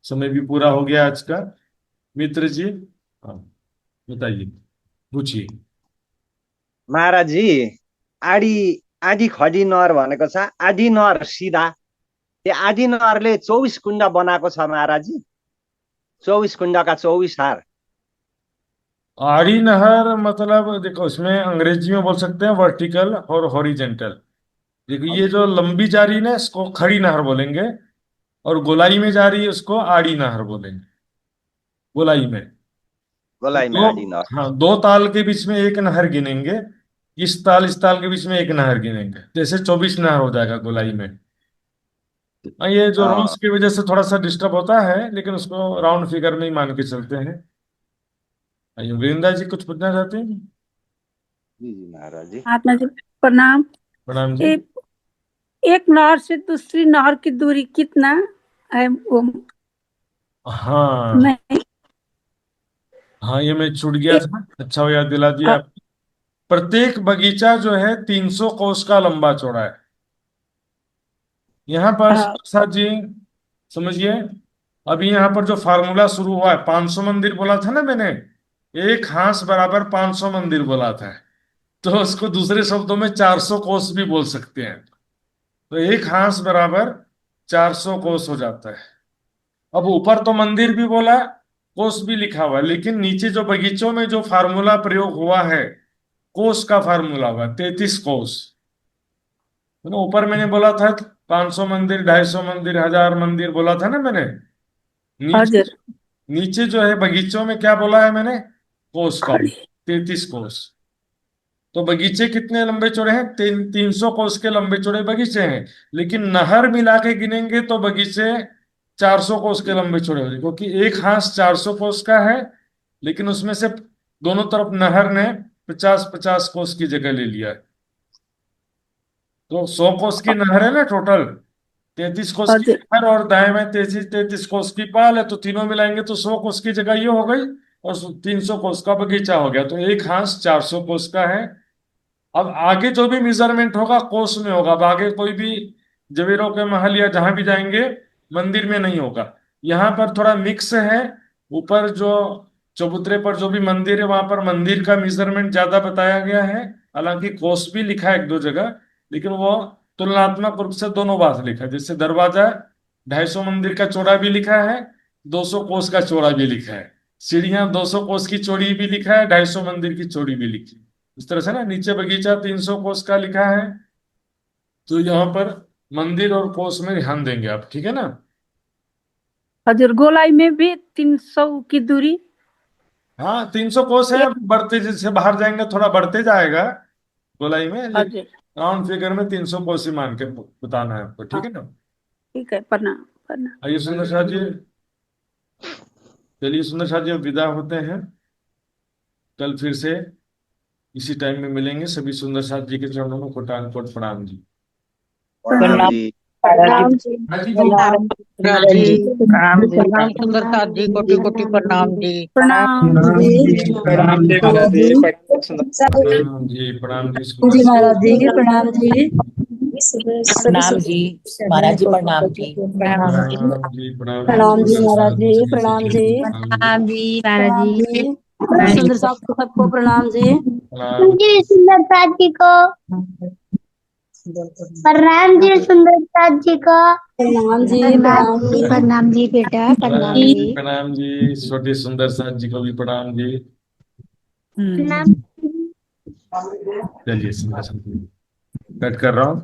Speaker 1: समय भी पूरा हो गया आज का। मित्र जी, हाँ बताइए, पूछिए।
Speaker 7: महाराजजी, आडी आधी खडी नहर भनेको छ, आधी नहर सिधा, त्यो आधी नहरले 24 कुण्ड बनाएको छ महाराजजी। 24 कुण्डका 24 हार।
Speaker 1: आड़ी नहर मतलब देखो, इसमें अंग्रेजी में बोल सकते हैं वर्टिकल और हॉरिजेंटल। देखो ये जो लंबी जा रही है ना, इसको खड़ी नहर बोलेंगे, और गोलाई में जा रही है उसको आड़ी नहर बोलेंगे। गोलाई में तो
Speaker 7: गोलाइमा आडी नहर।
Speaker 1: हाँ, 2 ताल के बीच में एक नहर गिनेंगे, इस ताल के बीच में एक नहर गिनेंगे, जैसे 24 नहर हो जाएगा गोलाई में। हाँ, ये जो रोस की वजह से थोड़ा सा डिस्टर्ब होता है, लेकिन उसको राउंड फिगर में ही मान के चलते हैं। आइए वृंदा जी, कुछ पूछना चाहते हैं?
Speaker 7: जी जी महाराज जी।
Speaker 3: महात्मा जी प्रणाम।
Speaker 1: प्रणाम जी।
Speaker 3: एक नहर से दूसरी नहर की दूरी कितना है वो?
Speaker 1: हाँ
Speaker 3: मैं
Speaker 1: हाँ, ये मैं छूट गया था, अच्छा हो याद दिला दिया आप। प्रत्येक बगीचा जो है 300 कोस का लंबा चौड़ा है। यहाँ पर साथ जी समझिए, अभी यहाँ पर जो फार्मूला शुरू हुआ है, 500 मंदिर बोला था ना मैंने, एक हांस बराबर 500 मंदिर बोला था, तो उसको दूसरे शब्दों में 400 कोस भी बोल सकते हैं। तो एक हांस बराबर 400 कोस हो जाता है। अब ऊपर तो मंदिर भी बोला, कोस भी लिखा हुआ है, लेकिन नीचे जो बगीचों में जो फार्मूला प्रयोग हुआ है, कोस का फार्मूला हुआ 33 कोस। तो ऊपर मैंने बोला था 500 मंदिर, 250 मंदिर, 1000 मंदिर बोला था ना मैंने। नीचे नीचे जो है बगीचों में क्या बोला है मैंने, कोस का 33 कोस। तो बगीचे कितने लंबे चौड़े हैं, 300 कोस के लंबे चौड़े बगीचे हैं। लेकिन नहर मिला के गिनेंगे तो बगीचे 400 कोस के लंबे चौड़े हो जाए, क्योंकि एक हांस 400 कोस का है, लेकिन उसमें से दोनों तरफ नहर ने 50-50 कोस की जगह ले लिया है। तो 100 कोस की नहर है ना टोटल, 33 कोस की नहर और दाएं में 33 कोस की पाल है, तो तीनों मिलाएंगे तो 100 कोस की जगह ये हो गई, और 300 कोस का बगीचा हो गया। तो एक हांस 400 कोस का है। अब आगे जो भी मेजरमेंट होगा कोस में होगा। अब आगे कोई भी जवेरों के महल या जहां भी जाएंगे, मंदिर में नहीं होगा। यहाँ पर थोड़ा मिक्स है। ऊपर जो चबूतरे पर जो भी मंदिर है, वहां पर मंदिर का मेजरमेंट ज्यादा बताया गया है, हालांकि कोस भी लिखा है 1-2 जगह, लेकिन वो तुलनात्मक रूप से दोनों बात लिखा है। जैसे दरवाजा 250 मंदिर का चौड़ा भी लिखा है, 200 कोस का चौड़ा भी लिखा है। सीढ़ियां 200 कोस की चौड़ी भी लिखा है, 250 मंदिर की चौड़ी भी लिखी है। इस तरह से ना, नीचे बगीचा 300 कोस का लिखा है, तो यहाँ पर मंदिर और कोस में ध्यान देंगे आप, ठीक है ना।
Speaker 3: हजूर गोलाई में भी 300 की दूरी।
Speaker 1: हाँ 300 कोस है, बढ़ते जैसे बाहर जाएंगे थोड़ा बढ़ते जाएगा गोलाई में, लेकिन राउंड फिगर में 300 कोस ही मान के बताना है आपको, ठीक है ना।
Speaker 3: ठीक है, प्रणाम प्रणाम।
Speaker 1: आइए सुंदर शाह जी, चलिए सुंदर शाह जी अब विदा होते हैं। कल फिर से इसी टाइम में मिलेंगे। सभी सुंदर साथ जी के चरणों में कोटान कोट प्रणाम जी।
Speaker 7: प्रणाम जी।
Speaker 10: प्रणाम जी।
Speaker 11: प्रणाम जी। प्रणाम सुंदर साथ जी, कोटि कोटि प्रणाम जी।
Speaker 3: प्रणाम
Speaker 9: जी, प्रणाम जी महाराज जी,
Speaker 1: प्रणाम जी, प्रणाम जी
Speaker 4: जी महाराज जी, प्रणाम जी।
Speaker 10: प्रणाम जी महाराज जी, प्रणाम जी।
Speaker 1: प्रणाम जी,
Speaker 4: प्रणाम जी महाराज जी, प्रणाम जी।
Speaker 1: प्रणाम जी।
Speaker 4: प्रणाम जी महाराज जी, सुंदर साहब को सबको प्रणाम जी।
Speaker 1: प्रणाम
Speaker 12: जी सुंदर साथ जी को प्रणाम जी सुंदर साथ जी को
Speaker 3: प्रणाम जी
Speaker 12: प्रणाम जी बेटा
Speaker 1: प्रणाम जी, छोटे सुंदर साथ जी को भी प्रणाम जी।
Speaker 12: प्रणाम
Speaker 1: चलिए सुंदर साथ जी कट कर रहा हूँ।